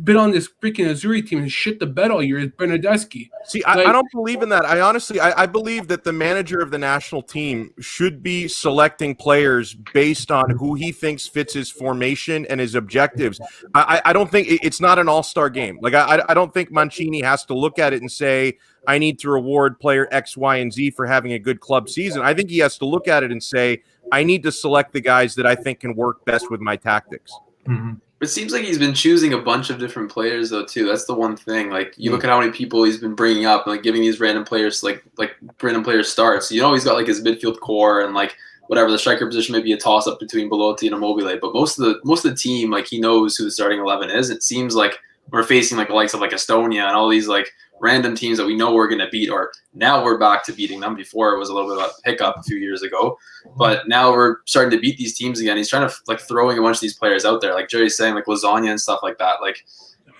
been on this freaking Azzurri team and shit the bed all year is Bernardeschi. See, I don't believe in that. I honestly believe that the manager of the national team should be selecting players based on who he thinks fits his formation and his objectives. I don't think it's not an all-star game. Like I don't think Mancini has to look at it and say, I need to reward player X, Y, and Z for having a good club season. I think he has to look at it and say, I need to select the guys that I think can work best with my tactics. Mm-hmm. It seems like he's been choosing a bunch of different players, though, too. That's the one thing. Like, you look at how many people he's been bringing up and, like, giving these random players, like random players starts. You know, he's got, like, his midfield core and, like, whatever. The striker position may be a toss-up between Belotti and Immobile. But most of the team, like, he knows who the starting 11 is. It seems like we're facing, like, the likes of, like, Estonia and all these, like, random teams that we know we're going to beat, or now we're back to beating them. Before it was a little bit of a hiccup a few years ago, but now we're starting to beat these teams again. He's trying to like throwing a bunch of these players out there, like Jerry's saying, like lasagna and stuff like that. Like,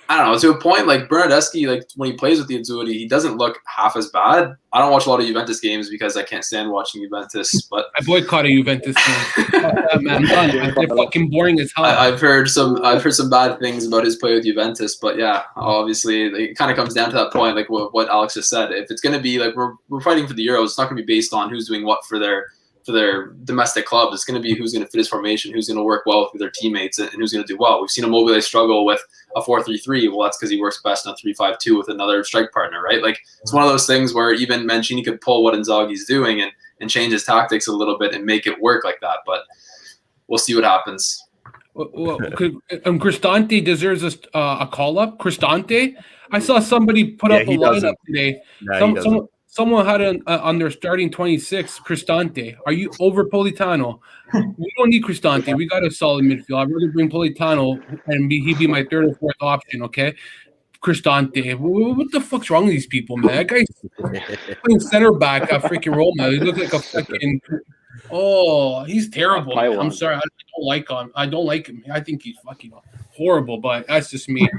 I don't know, to a point, like Bernardeschi, like when he plays with the Azzurri, he doesn't look half as bad. I don't watch a lot of Juventus games because I can't stand watching Juventus, but I boycott a Juventus game. Man, they're fucking boring as hell. I've heard some bad things about his play with Juventus, but yeah, obviously it kind of comes down to that point, like what Alex just said. If it's going to be like we're fighting for the Euros, it's not going to be based on who's doing what for their domestic club. It's going to be who's going to fit his formation, who's going to work well with their teammates, and who's going to do well. We've seen Immobile struggle with a 4-3-3. Well, that's because he works best in a 3-5-2 with another strike partner, right? Like, it's one of those things where even Mancini could pull what Inzaghi's doing and change his tactics a little bit and make it work like that. But we'll see what happens. Well, Cristante deserves a call-up. Cristante? I saw somebody put up a lineup today. Someone had on their starting 26, Cristante. Are you over Politano? We don't need Cristante. We got a solid midfield. I'd rather bring Politano and he'd be my third or fourth option, okay? Cristante. What the fuck's wrong with these people, man? That guy's playing center back at freaking Roma. He looks like a fucking... Oh, he's terrible. I'm sorry. I don't like him. I don't like him. I think he's fucking horrible, but that's just me.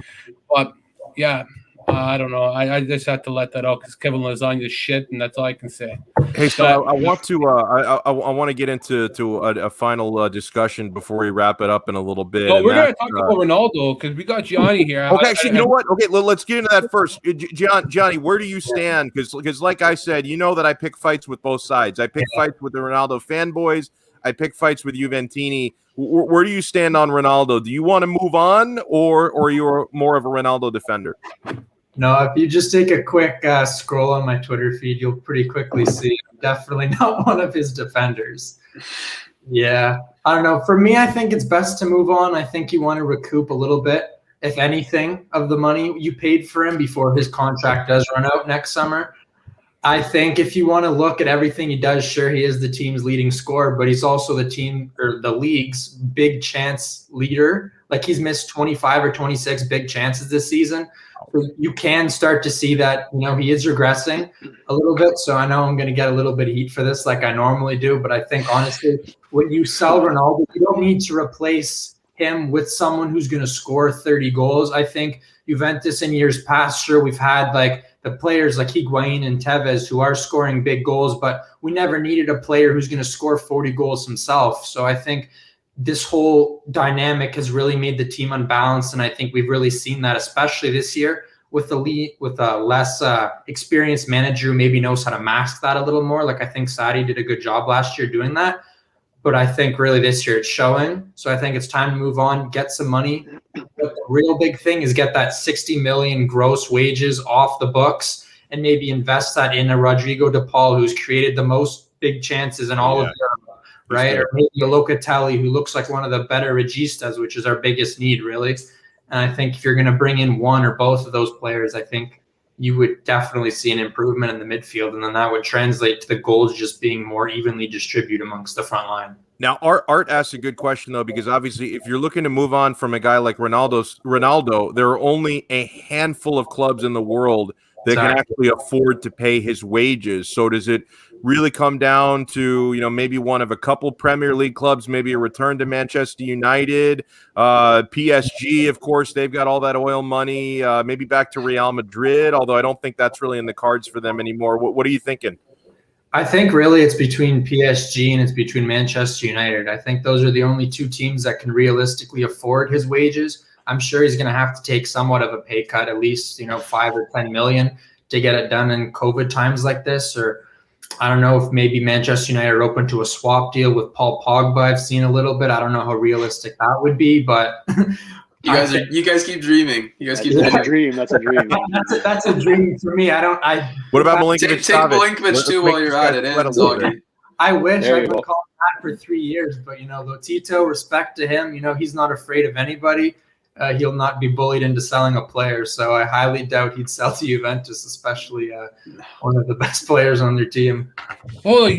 But, yeah. I don't know. I just had to let that out because Kevin Lasagna is shit, and that's all I can say. Hey, so I want to I want to get into a final discussion before we wrap it up in a little bit. No, we're gonna talk about Ronaldo because we got Gianni here. Okay, actually, you know what? Okay, let's get into that first. Johnny, where do you stand? Because like I said, you know that I pick fights with both sides. I pick fights with the Ronaldo fanboys. I pick fights with Juventini. Where do you stand on Ronaldo? Do you want to move on, or you're more of a Ronaldo defender? No, if you just take a quick scroll on my Twitter feed, you'll pretty quickly see I'm definitely not one of his defenders. Yeah, I don't know. For me, I think it's best to move on. I think you want to recoup a little bit, if anything, of the money you paid for him before his contract does run out next summer. I think if you want to look at everything he does, sure, he is the team's leading scorer, but he's also the team or the league's big chance leader. Like, he's missed 25 or 26 big chances this season. You can start to see that, he is regressing a little bit. So I know I'm going to get a little bit of heat for this like I normally do. But I think, honestly, when you sell Ronaldo, you don't need to replace him with someone who's going to score 30 goals. I think Juventus in years past, sure, we've had like the players like Higuain and Tevez who are scoring big goals, but we never needed a player who's going to score 40 goals himself. So I think this whole dynamic has really made the team unbalanced, and I think we've really seen that, especially this year. with a less experienced manager who maybe knows how to mask that a little more. Like I think Sadi did a good job last year doing that. But I think really this year it's showing. So I think it's time to move on, get some money. But the real big thing is get that 60 million gross wages off the books and maybe invest that in a Rodrigo De Paul who's created the most big chances in all of Europe, right? Or maybe a Locatelli who looks like one of the better registas, which is our biggest need, really. And I think if you're going to bring in one or both of those players, I think you would definitely see an improvement in the midfield, and then that would translate to the goals just being more evenly distributed amongst the front line. Now, Art asked a good question, though, because obviously if you're looking to move on from a guy like Ronaldo, there are only a handful of clubs in the world that can actually afford to pay his wages. So does it really come down to, maybe one of a couple Premier League clubs, maybe a return to Manchester United, PSG, of course, they've got all that oil money, maybe back to Real Madrid, although I don't think that's really in the cards for them anymore. What are you thinking? I think really it's between PSG and it's between Manchester United. I think those are the only two teams that can realistically afford his wages. I'm sure he's going to have to take somewhat of a pay cut, at least, 5 or 10 million to get it done in COVID times like this. Or I don't know if maybe Manchester United are open to a swap deal with Paul Pogba. I've seen a little bit. I don't know how realistic that would be, but you guys keep dreaming. You guys keep That's a dream. That's a dream. that's a dream for me. What about Milinkovic? Take Milinkovic too while you're at it. I wish There I you could go. call him that for 3 years, but Lotito, respect to him. He's not afraid of anybody. He'll not be bullied into selling a player. So I highly doubt he'd sell to Juventus, especially one of the best players on their team. Well,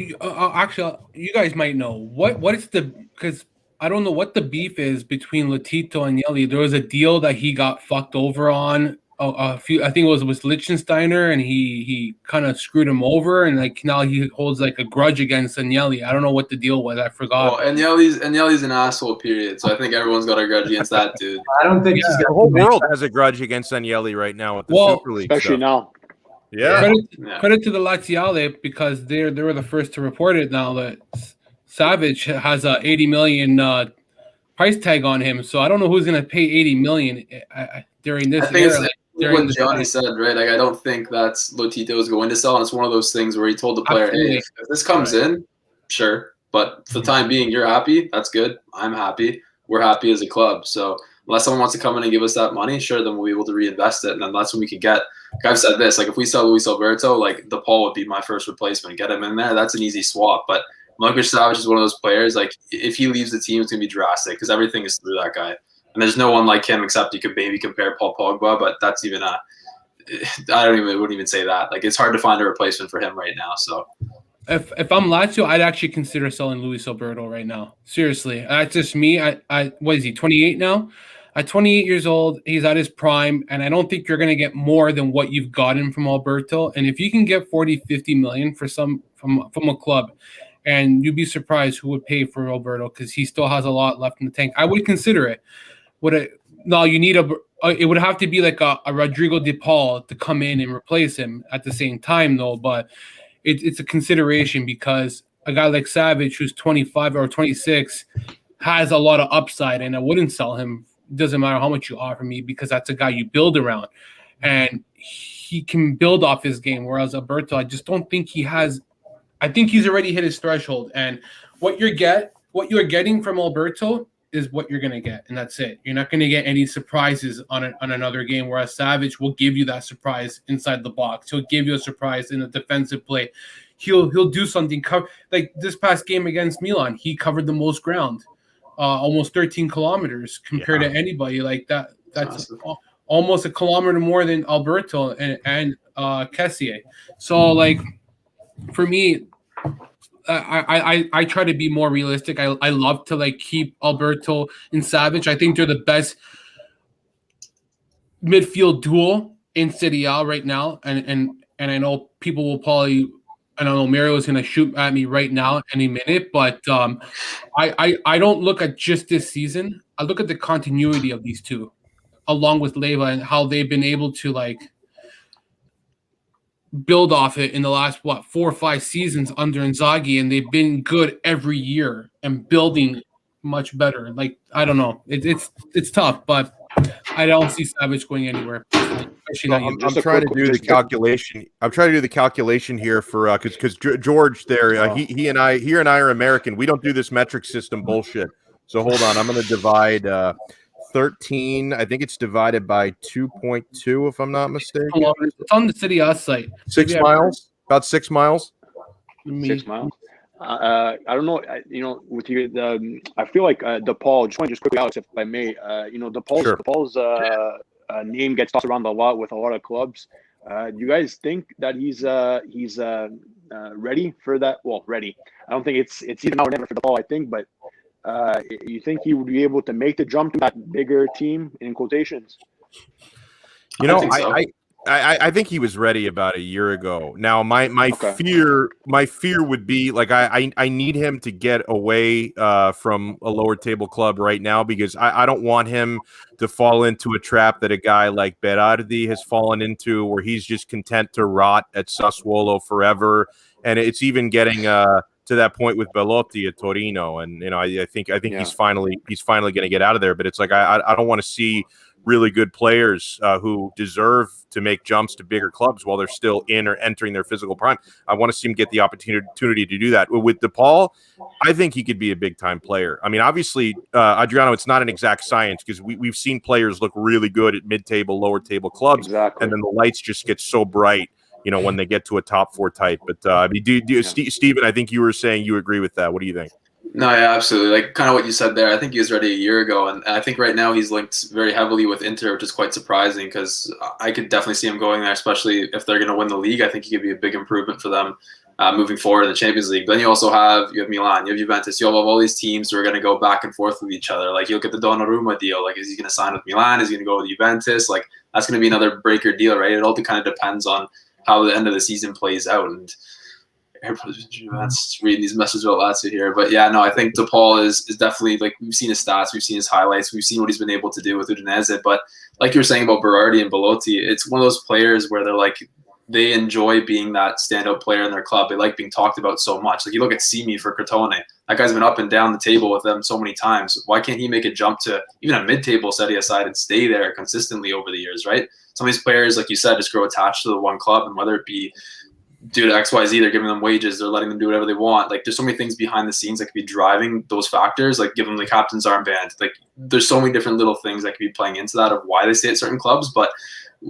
actually, you guys might know what is because I don't know what the beef is between Lotito and Yeli. There was a deal that he got fucked over on I think it was Lichtsteiner, and he kind of screwed him over, and now he holds a grudge against Agnelli. I don't know what the deal was. I forgot. Well, Agnelli's an asshole, period. So I think everyone's got a grudge against that dude. I don't think the whole world has a grudge against Agnelli right now with the Super League especially stuff. now. Yeah. Credit to the Laziale, because they were the first to report it now that Savage has a 80 million price tag on him. So I don't know who's going to pay 80 million during this year. What Gianni said, right? I don't think that's Lotito is going to sell, and it's one of those things where he told the player, Absolutely. "Hey, if this comes in, sure, but for the time being, you're happy. That's good. I'm happy. We're happy as a club. So unless someone wants to come in and give us that money, sure, then we'll be able to reinvest it, and then that's when we can get." I've said this: if we sell Luis Alberto, De Paul would be my first replacement. Get him in there. That's an easy swap. But Milinkovic Savic is one of those players. If he leaves the team, it's gonna be drastic because everything is through that guy. And there's no one like him except you could maybe compare Paul Pogba, but that's even wouldn't even say that. It's hard to find a replacement for him right now. So if I'm Lazio, I'd actually consider selling Luis Alberto right now. Seriously, that's just me. What is he? 28 now. At 28 years old, he's at his prime, and I don't think you're going to get more than what you've gotten from Alberto. And if you can get 40, 50 million from a club, and you'd be surprised who would pay for Alberto, because he still has a lot left in the tank. I would consider it. You need it would have to be like a Rodrigo De Paul to come in and replace him at the same time, though. But it's a consideration, because a guy like Savage, who's 25 or 26, has a lot of upside, and I wouldn't sell him. It doesn't matter how much you offer me, because that's a guy you build around, and he can build off his game. Whereas Alberto, I just don't think he has. I think he's already hit his threshold, and what you're getting from Alberto is what you're going to get, and that's it. You're not going to get any surprises on another game, whereas Savage will give you that surprise inside the box. He'll give you a surprise in a defensive play. He'll do something. Like this past game against Milan, he covered the most ground, almost 13 kilometers compared to anybody like that. That's almost a kilometer more than Alberto and Kessié. So, for me, I try to be more realistic. I love to keep Alberto and Savage. I think they're the best midfield duo in Serie A right now. And I know people will probably, I don't know, Mario is going to shoot at me right now any minute, but I don't look at just this season. I look at the continuity of these two, along with Leva, and how they've been able to build off it in the last 4 or 5 seasons under Inzaghi, and they've been good every year and building much better. I don't know, it's tough, but I don't see Savage going anywhere. I pushing So on you. I'm trying to do the calculation. I'm trying to do the calculation here for because George there, he and I are American. We don't do this metric system bullshit. So hold on, I'm going to divide 13. I think it's divided by 2.2 if I'm not mistaken. It's on the City Us site. 6 miles, about 6 miles. 6 miles. I don't know. With you, I feel like DePaul. Just quickly, Alex, if I may. DePaul's name gets tossed around a lot with a lot of clubs. Do you guys think that he's ready for that? Well, ready. I don't think it's either now or never for DePaul. I think, but you think he would be able to make the jump to that bigger team in quotations? I think he was ready about a year ago. Now, my fear would be like I need him to get away from a lower table club right now because I don't want him to fall into a trap that a guy like Berardi has fallen into, where he's just content to rot at Sassuolo forever, and it's even getting to that point with Belotti at Torino, and I think he's finally going to get out of there. But it's like I don't want to see really good players who deserve to make jumps to bigger clubs while they're still in or entering their physical prime. I want to see him get the opportunity to do that. With DePaul, I think he could be a big-time player. I mean, obviously, Adreano, it's not an exact science because we've seen players look really good at mid-table, lower-table clubs, and then the lights just get so bright, when they get to a top four type. But Steven, I think you were saying you agree with that. What do you think? No, yeah, absolutely. Like kind of what you said there. I think he was ready a year ago, and I think right now he's linked very heavily with Inter, which is quite surprising because I could definitely see him going there, especially if they're going to win the league. I think he could be a big improvement for them moving forward in the Champions League. Then you have Milan, you have Juventus, you have all these teams who are going to go back and forth with each other. Like you look at the Donnarumma deal. Like is he going to sign with Milan? Is he going to go with Juventus? Like that's going to be another breaker deal, right? It all kind of depends on how the end of the season plays out. And reading these messages about Lazio here, but yeah, no, I think DePaul is definitely, like, we've seen his stats, we've seen his highlights, we've seen what he's been able to do with Udinese. But like you were saying about Berardi and Belotti, it's one of those players where they're like, they enjoy being that standout player in their club. They like being talked about so much. Like you look at Simi for Crotone, that guy's been up and down the table with them so many times. Why can't he make a jump to even a mid-table Serie side and stay there consistently over the years, right? Some of these players, like you said, just grow attached to the one club, and whether it be due to XYZ, they're giving them wages, they're letting them do whatever they want. Like there's so many things behind the scenes that could be driving those factors, like give them the captain's armband. Like there's so many different little things that could be playing into that of why they stay at certain clubs. But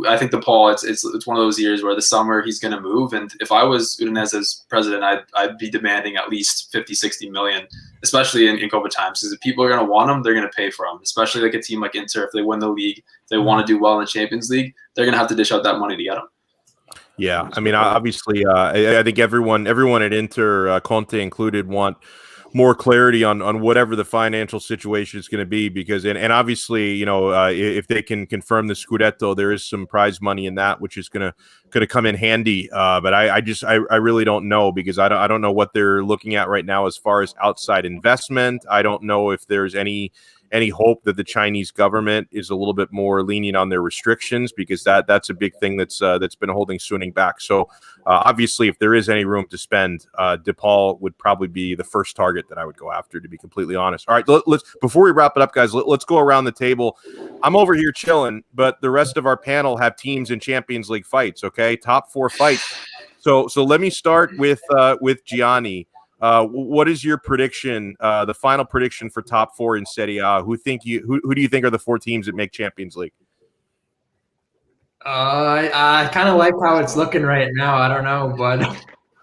I think DePaul, it's one of those years where the summer he's going to move. And if I was Udinese's president, I'd be demanding at least 50, 60 million, especially in COVID times. Because if people are going to want them, they're going to pay for them, especially like a team like Inter. If they win the league, if they want to do well in the Champions League, they're going to have to dish out that money to get them. Yeah, I mean, obviously, I think everyone at Inter, Conte included, want more clarity on whatever the financial situation is going to be, because and obviously, if they can confirm the Scudetto, there is some prize money in that, which is going to come in handy. But I really don't know, because I don't know what they're looking at right now as far as outside investment. I don't know if there's any hope that the Chinese government is a little bit more lenient on their restrictions, because that's a big thing that's been holding Suning back. So obviously, if there is any room to spend, DePaul would probably be the first target that I would go after, to be completely honest. All right, let's before we wrap it up, guys, let's go around the table. I'm over here chilling, but the rest of our panel have teams in Champions League fights. Okay, top four fights. So let me start with Gianni. What is your prediction? The final prediction for top four in Serie A? Who do you think are the four teams that make Champions League? I kind of like how it's looking right now. I don't know, but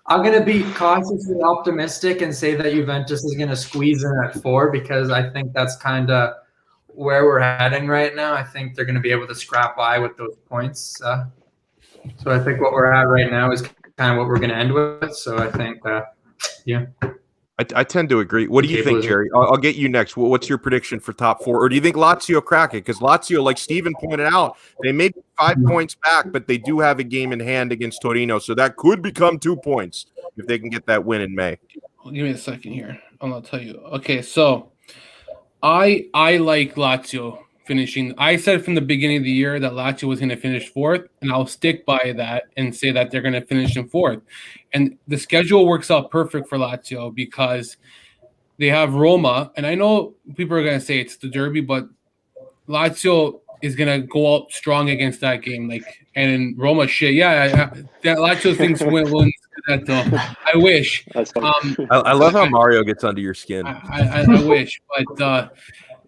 I'm gonna be cautiously optimistic and say that Juventus is gonna squeeze in at 4, because I think that's kind of where we're heading right now. I think they're gonna be able to scrap by with those points. So I think what we're at right now is kind of what we're gonna end with. So I think. Yeah, I tend to agree. What do you think, Jerry? I'll get you next. What's your prediction for top four? Or do you think Lazio crack it? Because Lazio, like Steven pointed out, they may be 5 points back, but they do have a game in hand against Torino, so that could become 2 points if they can get that win in May. Well, give me a second here. I'll tell you. Okay, so I like Lazio finishing. I said from the beginning of the year that Lazio was going to finish 4th, and I'll stick by that and say that they're going to finish in 4th. And the schedule works out perfect for Lazio because they have Roma, and I know people are going to say it's the derby, but Lazio is gonna go out strong against that game. Like, and Roma, shit, yeah, that Lazio thinks wins that though. I wish. That's funny. I love how Mario gets under your skin. I wish, but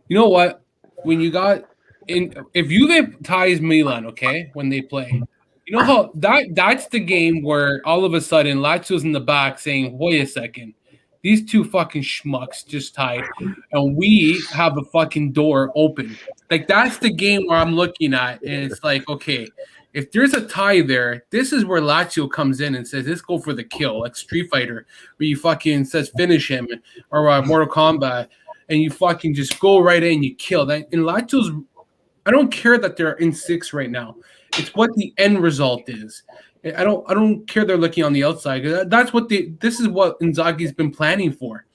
you know what? When you got if Juve ties Milan, okay, when they play, you know how that's the game where all of a sudden Lazio's in the back saying, "Wait a second, these two fucking schmucks just tied, and we have a fucking door open." Like that's the game where I'm looking at, and it's like, okay, if there's a tie there, this is where Lazio comes in and says, "Let's go for the kill," like Street Fighter, where you fucking says finish him, or Mortal Kombat, and you fucking just go right in, you kill that. And Lazio's, I don't care that they're in 6 right now. It's what the end result is. I don't care they're looking on the outside. That's what this is what Inzaghi's been planning for.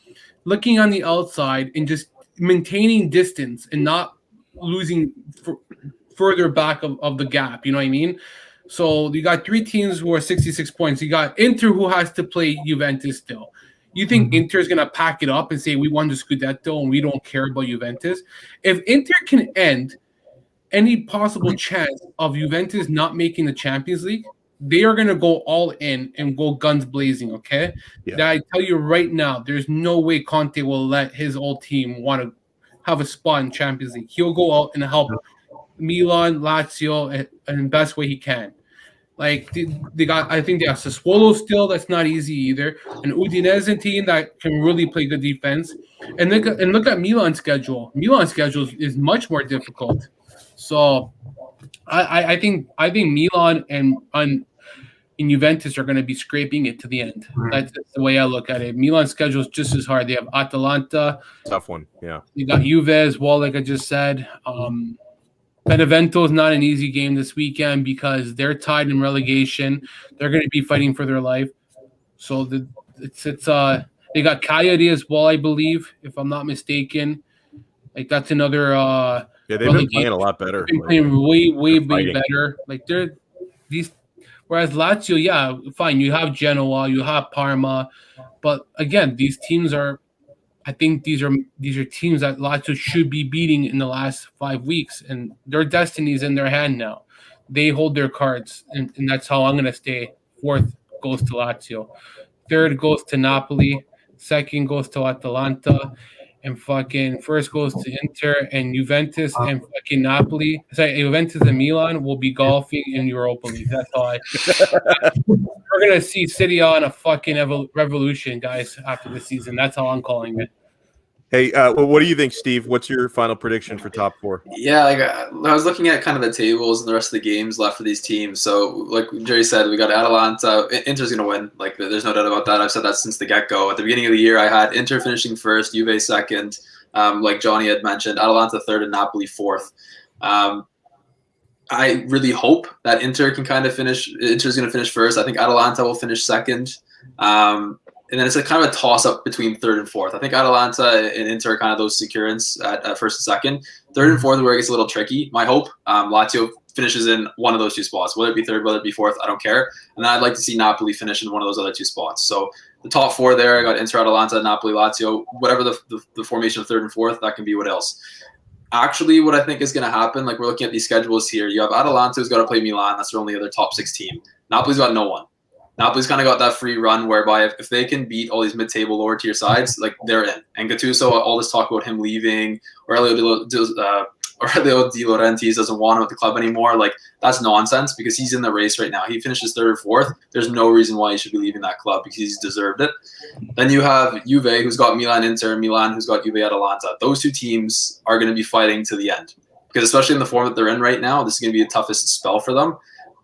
Looking on the outside and just maintaining distance and not losing further back of the gap. You know what I mean? So you got 3 teams who are 66 points. You got Inter who has to play Juventus still. You think Inter is going to pack it up and say, we won the Scudetto and we don't care about Juventus? If Inter can end any possible chance of Juventus not making the Champions League, they are going to go all in and go guns blazing, okay? Yeah. I tell you right now, there's no way Conte will let his old team want to have a spot in Champions League. He'll go out and help Milan, Lazio in the best way he can. Like they got, I think they have Sassuolo still. That's not easy either. An Udinese team that can really play good defense. And look at Milan's schedule. Milan's schedule is much more difficult. So I think Milan and Juventus are going to be scraping it to the end. That's the way I look at it. Milan's schedule is just as hard. They have Atalanta. Tough one, yeah. You got Juve as well, like I just said. Benevento is not an easy game this weekend because they're tied in relegation. They're going to be fighting for their life. So they got Cagliari as well, I believe, if I'm not mistaken. Like that's another. Yeah, they've been playing a lot better. They've been playing way better. Like they're these. Whereas Lazio, yeah, fine. You have Genoa, you have Parma, but again, these teams are. I think these are teams that Lazio should be beating in the last 5 weeks, and their destiny is in their hand now. They hold their cards, and that's how I'm going to stay. 4th goes to Lazio. 3rd goes to Napoli. 2nd goes to Atalanta. And fucking 1st goes to Inter, and Juventus and fucking Napoli. Sorry, Juventus and Milan will be golfing in Europa League. That's all we're going to see City on a fucking revolution, guys, after the season. That's how I'm calling it. Hey, what do you think, Steve? What's your final prediction for top 4? Yeah, like I was looking at kind of the tables and the rest of the games left for these teams. So, like Jerry said, we got Atalanta. Inter's going to win. Like, there's no doubt about that. I've said that since the get-go. At the beginning of the year, I had Inter finishing 1st, Juve 2nd. Like Johnny had mentioned, Atalanta 3rd and Napoli 4th. I really hope that Inter can kind of finish. Inter's going to finish 1st. I think Atalanta will finish 2nd. And then it's a kind of a toss-up between 3rd and 4th. I think Atalanta and Inter are kind of those securants at 1st and 2nd. 3rd and 4th where it gets a little tricky. My hope, Lazio finishes in one of those 2 spots. Whether it be 3rd, whether it be 4th, I don't care. And then I'd like to see Napoli finish in one of those other 2 spots. So the top 4 there, I got Inter, Atalanta, Napoli, Lazio. Whatever the formation of 3rd and 4th, that can be what else. Actually, what I think is going to happen, like we're looking at these schedules here. You have Atalanta who's got to play Milan. That's their only other top 6 team. Napoli's got no one. Napoli's kind of got that free run whereby if they can beat all these mid-table, lower-tier sides, like they're in. And Gattuso, all this talk about him leaving, Aurelio De Laurentiis doesn't want him at the club anymore. Like that's nonsense because he's in the race right now. He finishes 3rd or 4th. There's no reason why he should be leaving that club because he's deserved it. Then you have Juve, who's got Milan, Inter, Milan, who's got Juve, Atalanta. Those 2 teams are going to be fighting to the end because especially in the form that they're in right now, this is going to be the toughest spell for them.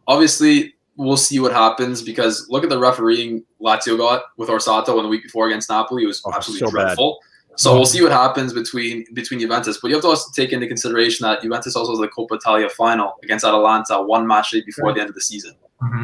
Obviously, we'll see what happens because look at the refereeing Lazio got with Orsato in the week before against Napoli. It was absolutely dreadful. Bad. So we'll see what happens between Juventus. But you have to also take into consideration that Juventus also has the Coppa Italia final against Atalanta 1 match day before the end of the season.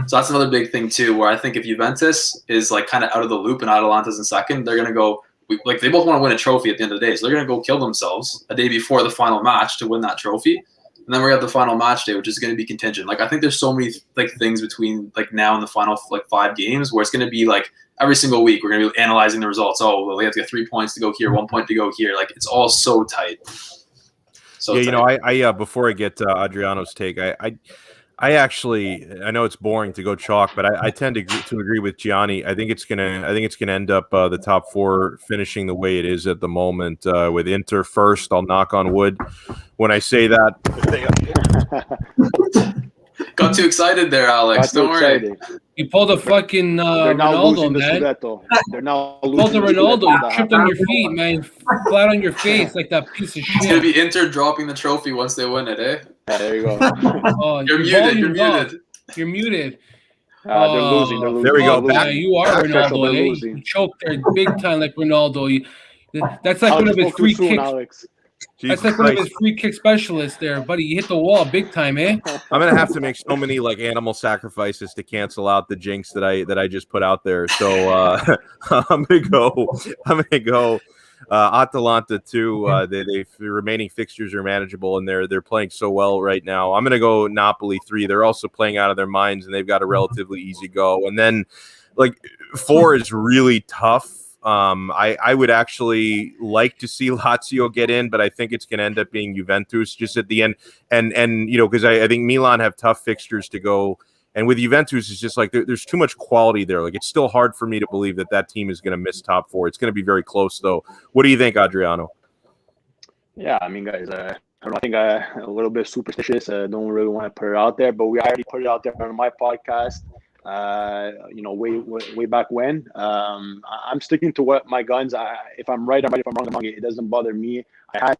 So that's another big thing too, where I think if Juventus is like kind of out of the loop and Atalanta's in 2nd, they're going to go like they both want to win a trophy at the end of the day. So they're going to go kill themselves a day before the final match to win that trophy. And then we have the final match day, which is going to be contingent. Like I think there's so many like things between like now and the final like 5 games where it's going to be like every single week we're going to be analyzing the results. Oh, well, we have to get 3 points to go here, 1 point to go here. Like it's all so tight. so yeah, tight. I before I get to Adriano's take, I actually, I know it's boring to go chalk, but I tend to agree with Gianni. I think it's gonna end up the top four finishing the way it is at the moment, with Inter first. I'll knock on wood when I say that. Got too excited there, Alex. Don't worry. You pulled a fucking They're now Ronaldo, losing the man. Scudetto. They're now You pulled losing the the Scudetto. Ronaldo. You that tripped happened. on your feet, man. Flat on your face like that piece of It's gonna shit. be Inter dropping the trophy once they win it, eh? Yeah, there you go. Oh, You're your muted. You're volume's off. muted. You're muted. They're losing. They're losing. There we go. Fuck, Back- man, you are back special, Ronaldo, they're eh? losing. You choked there big time like Ronaldo. That's like one Alex of his spoke too free soon, kicks. Alex. That's Jesus like one of Christ. his free kick specialists there, buddy. You hit the wall big time, eh? I'm gonna have to make so many like animal sacrifices to cancel out the jinx that I just put out there. So I'm gonna go. Atalanta too. The remaining fixtures are manageable, and they're playing so well right now. I'm gonna go Napoli 3. They're also playing out of their minds, and they've got a relatively easy go. And then like 4 is really tough. I would actually like to see Lazio get in, but I think it's going to end up being Juventus just at the end. And because I think Milan have tough fixtures to go. And with Juventus, it's just like there's too much quality there. Like it's still hard for me to believe that team is going to miss top 4. It's going to be very close, though. What do you think, Adriano? Yeah, I mean, guys, I don't know, I think I'm a little bit superstitious. I don't really want to put it out there, but we already put it out there on my podcast. Way back when. I'm sticking to what my guns. If I'm right, I'm right. If I'm wrong, I'm wrong. It doesn't bother me. I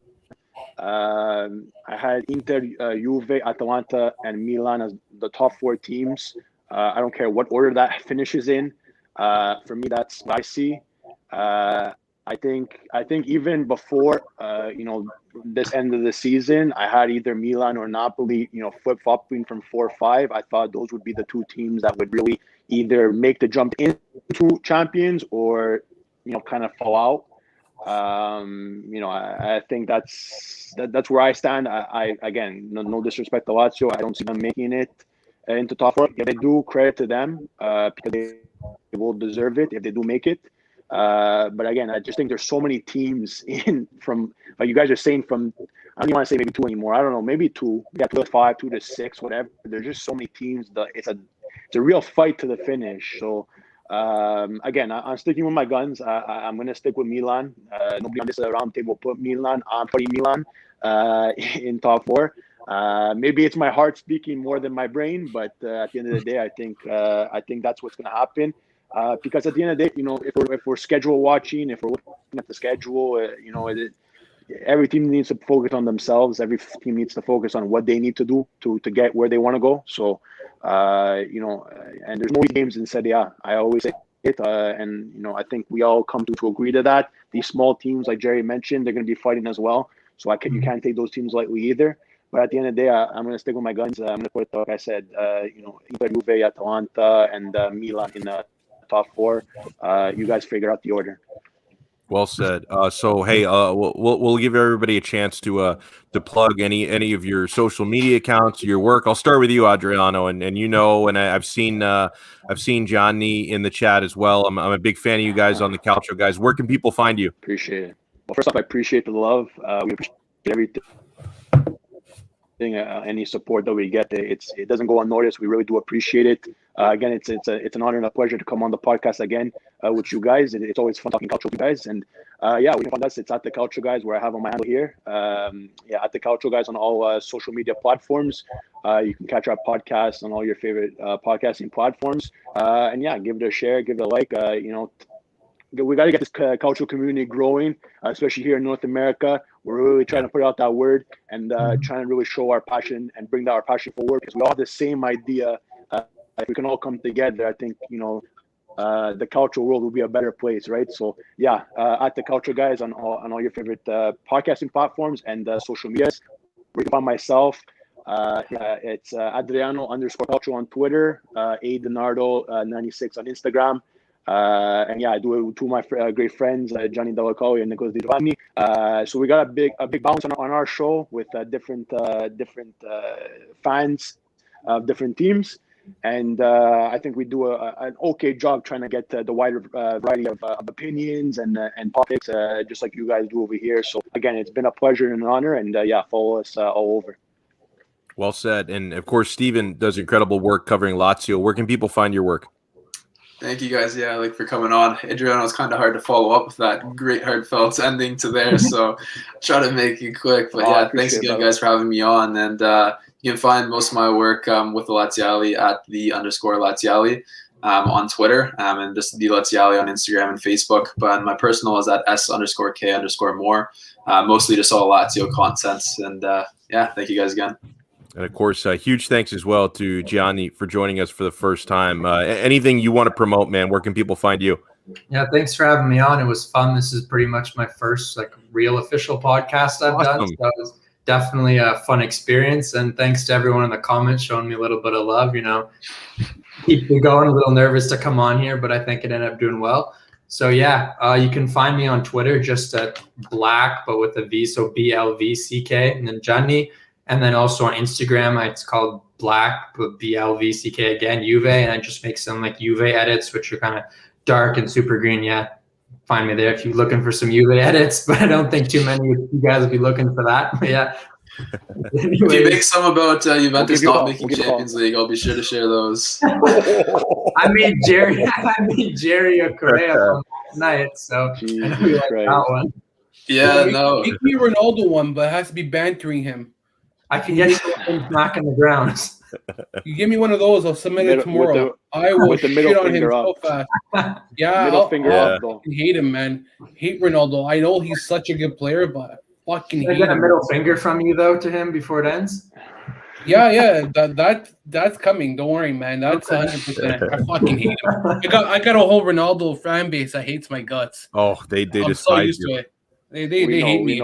had Inter, Juve, Atalanta, and Milan as the top 4 teams. I don't care what order that finishes in. For me, that's what I see. I think even before this end of the season, I had either Milan or Napoli, flip-flopping from 4-5. I thought those would be the 2 teams that would really either make the jump into champions or kind of fall out. I think that's where I stand. I again, no disrespect to Lazio, I don't see them making it into top 4. If they do, credit to them because they will deserve it if they do make it. But again, I just think there's so many teams from like you guys are saying from, I don't even want to say maybe 2 anymore. I don't know, maybe 2. Yeah, 2 to 5, 2 to 6, whatever. There's just so many teams that it's a real fight to the finish. So again, I'm sticking with my guns. I'm going to stick with Milan. Nobody on this round table put Milan. I'm putting Milan in top 4. Maybe it's my heart speaking more than my brain, but at the end of the day, I think that's what's going to happen. Because at the end of the day, if we're schedule watching, if we're looking at the schedule, every team needs to focus on themselves. Every team needs to focus on what they need to do to get where they want to go. So, and there's no games in Serie A. I always say it, and I think we all come to agree to that. These small teams, like Jerry mentioned, they're going to be fighting as well. So you can't take those teams lightly either. But at the end of the day, I'm going to stick with my guns. I'm going to put, like I said, Inter, Juve, Atalanta, and Milan in the top 4. You guys figure out the order. Well said. So hey, we'll give everybody a chance to plug any of your social media accounts, your work. I'll start with you, Adriano, and I've seen Gianni in the chat as well. I'm a big fan of you guys on the Calcio guys. Where can people find you? Appreciate it. Well, first off, I appreciate the love. We appreciate everything. Any support that we get, it doesn't go unnoticed. We really do appreciate it. Again, it's an honor and a pleasure to come on the podcast again with you guys. It's always fun talking culture with you guys. And we can find us. It's at the Culture Guys, where I have on my handle here. At the Culture Guys on all social media platforms. You can catch our podcast on all your favorite podcasting platforms. Give it a share, give it a like. We got to get this cultural community growing, especially here in North America. We're really trying to put out that word and trying to really show our passion and bring our passion forward, because we all have the same idea. If we can all come together, I think, the cultural world will be a better place, right? So, at the Culture Guys on all your favorite podcasting platforms and social medias. We can find myself. It's Adreano_cultural on Twitter, Nardo 96 on Instagram. I do it with 2 of my great friends, Gianni and Nicolas Di Giovanni. So we got a big bounce on our show with different fans of different teams. And I think we do an okay job trying to get the wider variety of opinions and topics, just like you guys do over here. So again, it's been a pleasure and an honor, and follow us all over. Well said. And of course, Steven does incredible work covering Lazio. Where can people find your work? Thank you guys, for coming on. Adreano, was kind of hard to follow up with that great heartfelt ending to there, so try to make it quick. But thanks again, guys, for having me on. And you can find most of my work with the Laziali at _Laziali on Twitter, and just the Laziali on Instagram and Facebook. But my personal is at S_K_more. Mostly just all Lazio content. And thank you guys again. And of course, huge thanks as well to Gianni for joining us for the first time. Anything you want to promote, man? Where can people find you? Yeah, thanks for having me on. It was fun. This is pretty much my first real official podcast I've done. So it was definitely a fun experience. And thanks to everyone in the comments showing me a little bit of love. Keep me going. A little nervous to come on here, but I think it ended up doing well. So you can find me on Twitter just at Black, but with a V, so BLVCK, and then Gianni. And then also on Instagram, it's called Black, but BLVCK again, Juve. And I just make some Juve edits, which are kind of dark and super green. Yeah, find me there if you're looking for some Juve edits. But I don't think too many of you guys will be looking for that. But yeah. Anyways. If you make some about Juventus not making Champions League, I'll be sure to share those. I made Jerry a Correa on night, so I know you like that one. Yeah, no. Make me Ronaldo one, but it has to be bantering him. I can get him knocking the ground. You give me one of those, I'll submit it tomorrow. I will shit on him so fast. Yeah, I hate him, man. Hate Ronaldo. I know he's such a good player, but I fucking hate him. Get a middle finger from you though to him before it ends. Yeah, that's coming. Don't worry, man. That's 100%. I fucking hate him. I got a whole Ronaldo fan base that hates my guts. Oh, they I'm despise so used you. to it. They hate me.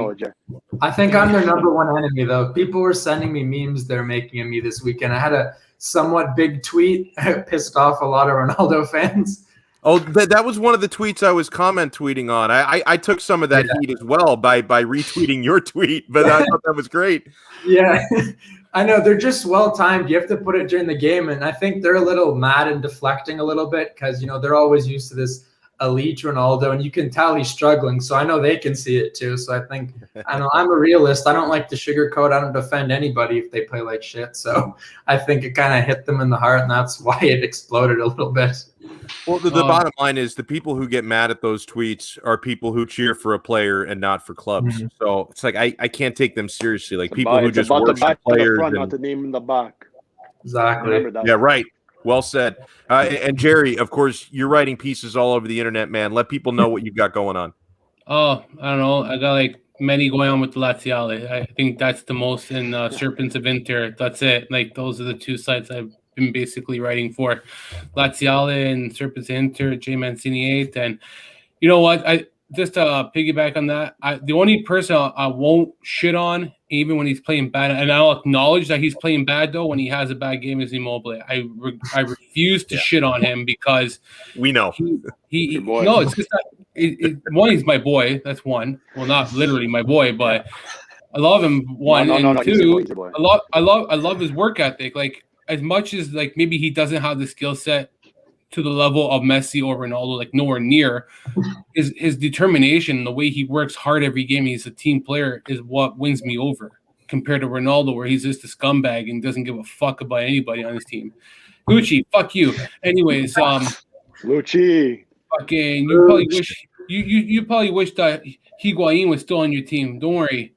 I think I'm their number one enemy, though. People were sending me memes they're making of me this weekend. I had a somewhat big tweet pissed off a lot of Ronaldo fans. Oh, that was one of the tweets I was tweeting on. I took some of that heat as well by retweeting your tweet, but I thought that was great. Yeah, I know. They're just well-timed. You have to put it during the game, and I think they're a little mad and deflecting a little bit because, they're always used to this elite Ronaldo, and you can tell he's struggling, so I know they can see it too. So I'm a realist. I don't like to sugarcoat. I don't defend anybody if they play like shit. So I think it kind of hit them in the heart, and that's why it exploded a little bit. Well, the bottom line is the people who get mad at those tweets are people who cheer for a player and not for clubs. Mm-hmm. So it's I can't take them seriously. Like people who just worship players, not the name in the back. Exactly. Yeah, right. Well said. And Jerry, of course, you're writing pieces all over the internet, man. Let people know what you've got going on. Oh, I don't know. I got many going on with the Laziale. I think that's the most in Serpents of Inter. That's it. Those are the two sites I've been basically writing for. Laziale and Serpents of Inter, J Mancini 8. And you know what? Just to piggyback on that, the only person I won't shit on, even when he's playing bad, and I'll acknowledge that he's playing bad though when he has a bad game, is Immobile. I refuse to shit on him because we know he no, it's just that one, he's my boy. That's one. Well, not literally my boy, but I love him. One and two, I love his work ethic. As much as maybe he doesn't have the skill set to the level of Messi or Ronaldo, nowhere near. His determination, the way he works hard every game, he's a team player, is what wins me over compared to Ronaldo, where he's just a scumbag and doesn't give a fuck about anybody on his team. Lucci, fuck you. Anyways, Lucci, fucking, you probably wish that Higuain was still on your team. Don't worry.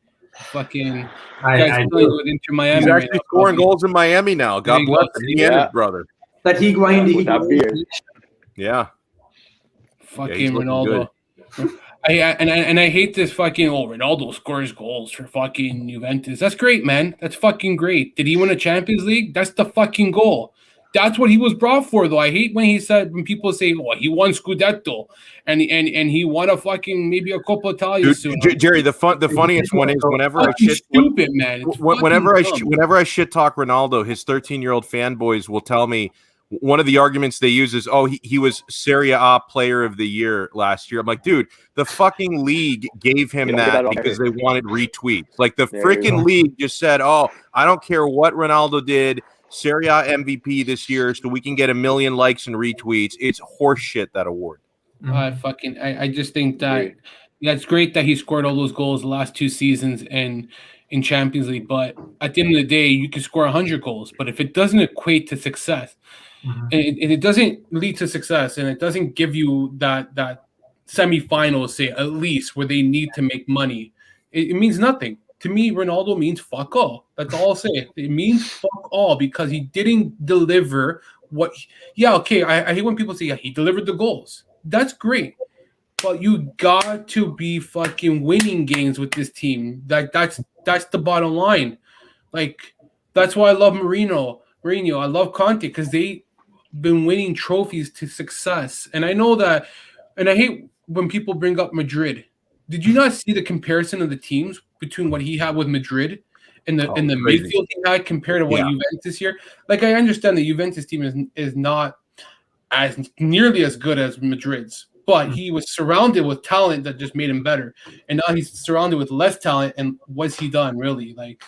Fucking guys playing with Inter Miami. He's actually scoring goals in Miami now. God bless him. He and his brother. That Higuain, yeah. Fucking Ronaldo. I hate this fucking Ronaldo scores goals for fucking Juventus. That's great, man. That's fucking great. Did he win a Champions League? That's the fucking goal. That's what he was brought for, though. I hate when people say, "Oh, he won Scudetto," and he won a fucking maybe a Coppa Italia soon. Jerry, the funniest one is whenever I shit, stupid man. Whenever I shit talk Ronaldo, his 13-year-old fanboys will tell me one of the arguments they use is, "Oh, he was Serie A Player of the Year last year." I'm like, dude, the fucking league gave him that because they wanted retweets. The freaking league just said, "Oh, I don't care what Ronaldo did. Serie A MVP this year so we can get 1 million likes and retweets. It's horseshit, that award. I just think that it's great that he scored all those goals the last 2 seasons and in Champions League, but at the end of the day, you can score 100 goals, but if it doesn't equate to success, and it doesn't lead to success, and it doesn't give you that semifinals, say, at least, where they need to make money, it means nothing. To me, Ronaldo means fuck all. That's all I'll say. It means fuck all because he didn't deliver what. I hate when people say, he delivered the goals. That's great. But you got to be fucking winning games with this team. That's the bottom line. Like, that's why I love Mourinho. I love Conte because they've been winning trophies to success. And I know that, and I hate when people bring up Madrid. Did you not see the comparison of the teams between what he had with Madrid and the midfield he had compared to what Juventus here? Like, I understand the Juventus team is not as nearly as good as Madrid's, but he was surrounded with talent that just made him better. And now he's surrounded with less talent, and what's he done, really? Like,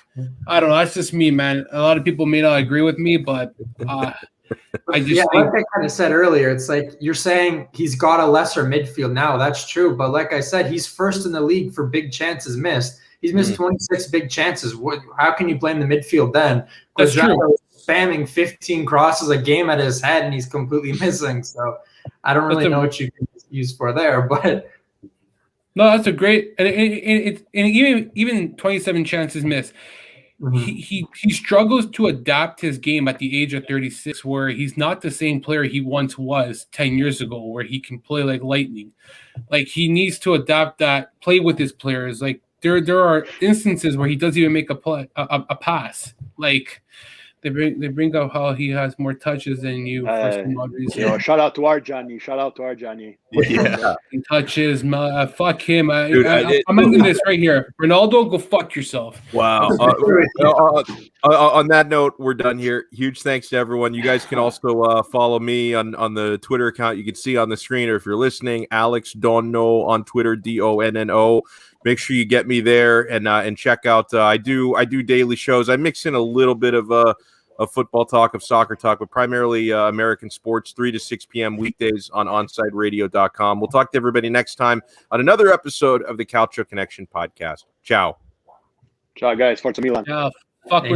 I don't know. That's just me, man. A lot of people may not agree with me, but I just think, like I kind of said earlier, it's like you're saying he's got a lesser midfield now. That's true. But like I said, he's first in the league for big chances missed. He's missed 26 big chances. How can you blame the midfield then? That's true. Spamming 15 crosses a game at his head, and he's completely missing. So I don't really know what you can use for there. But no, that's a great and even 27 chances missed. He struggles to adapt his game at the age of 36, where he's not the same player he once was 10 years ago, where he can play like lightning. Like, he needs to adapt that, play with his players. Like, there are instances where he doesn't even make a pass. Like, they bring up how he has more touches than you for some odd reason. Shout out to our Gianni. Yeah. Touches, fuck him. I'm ending this right here. Ronaldo, go fuck yourself. Wow. On that note, we're done here. Huge thanks to everyone. You guys can also follow me on the Twitter account. You can see on the screen, or if you're listening, Alex Donno on Twitter, Donno. Make sure you get me there and check out. I do daily shows. I mix in a little bit of football talk, of soccer talk, but primarily American sports, 3 to 6 p.m. weekdays on onsiteradio.com. We'll talk to everybody next time on another episode of the Calcio Connection podcast. Ciao. Ciao, guys. Forza Milan. Yeah, fuck.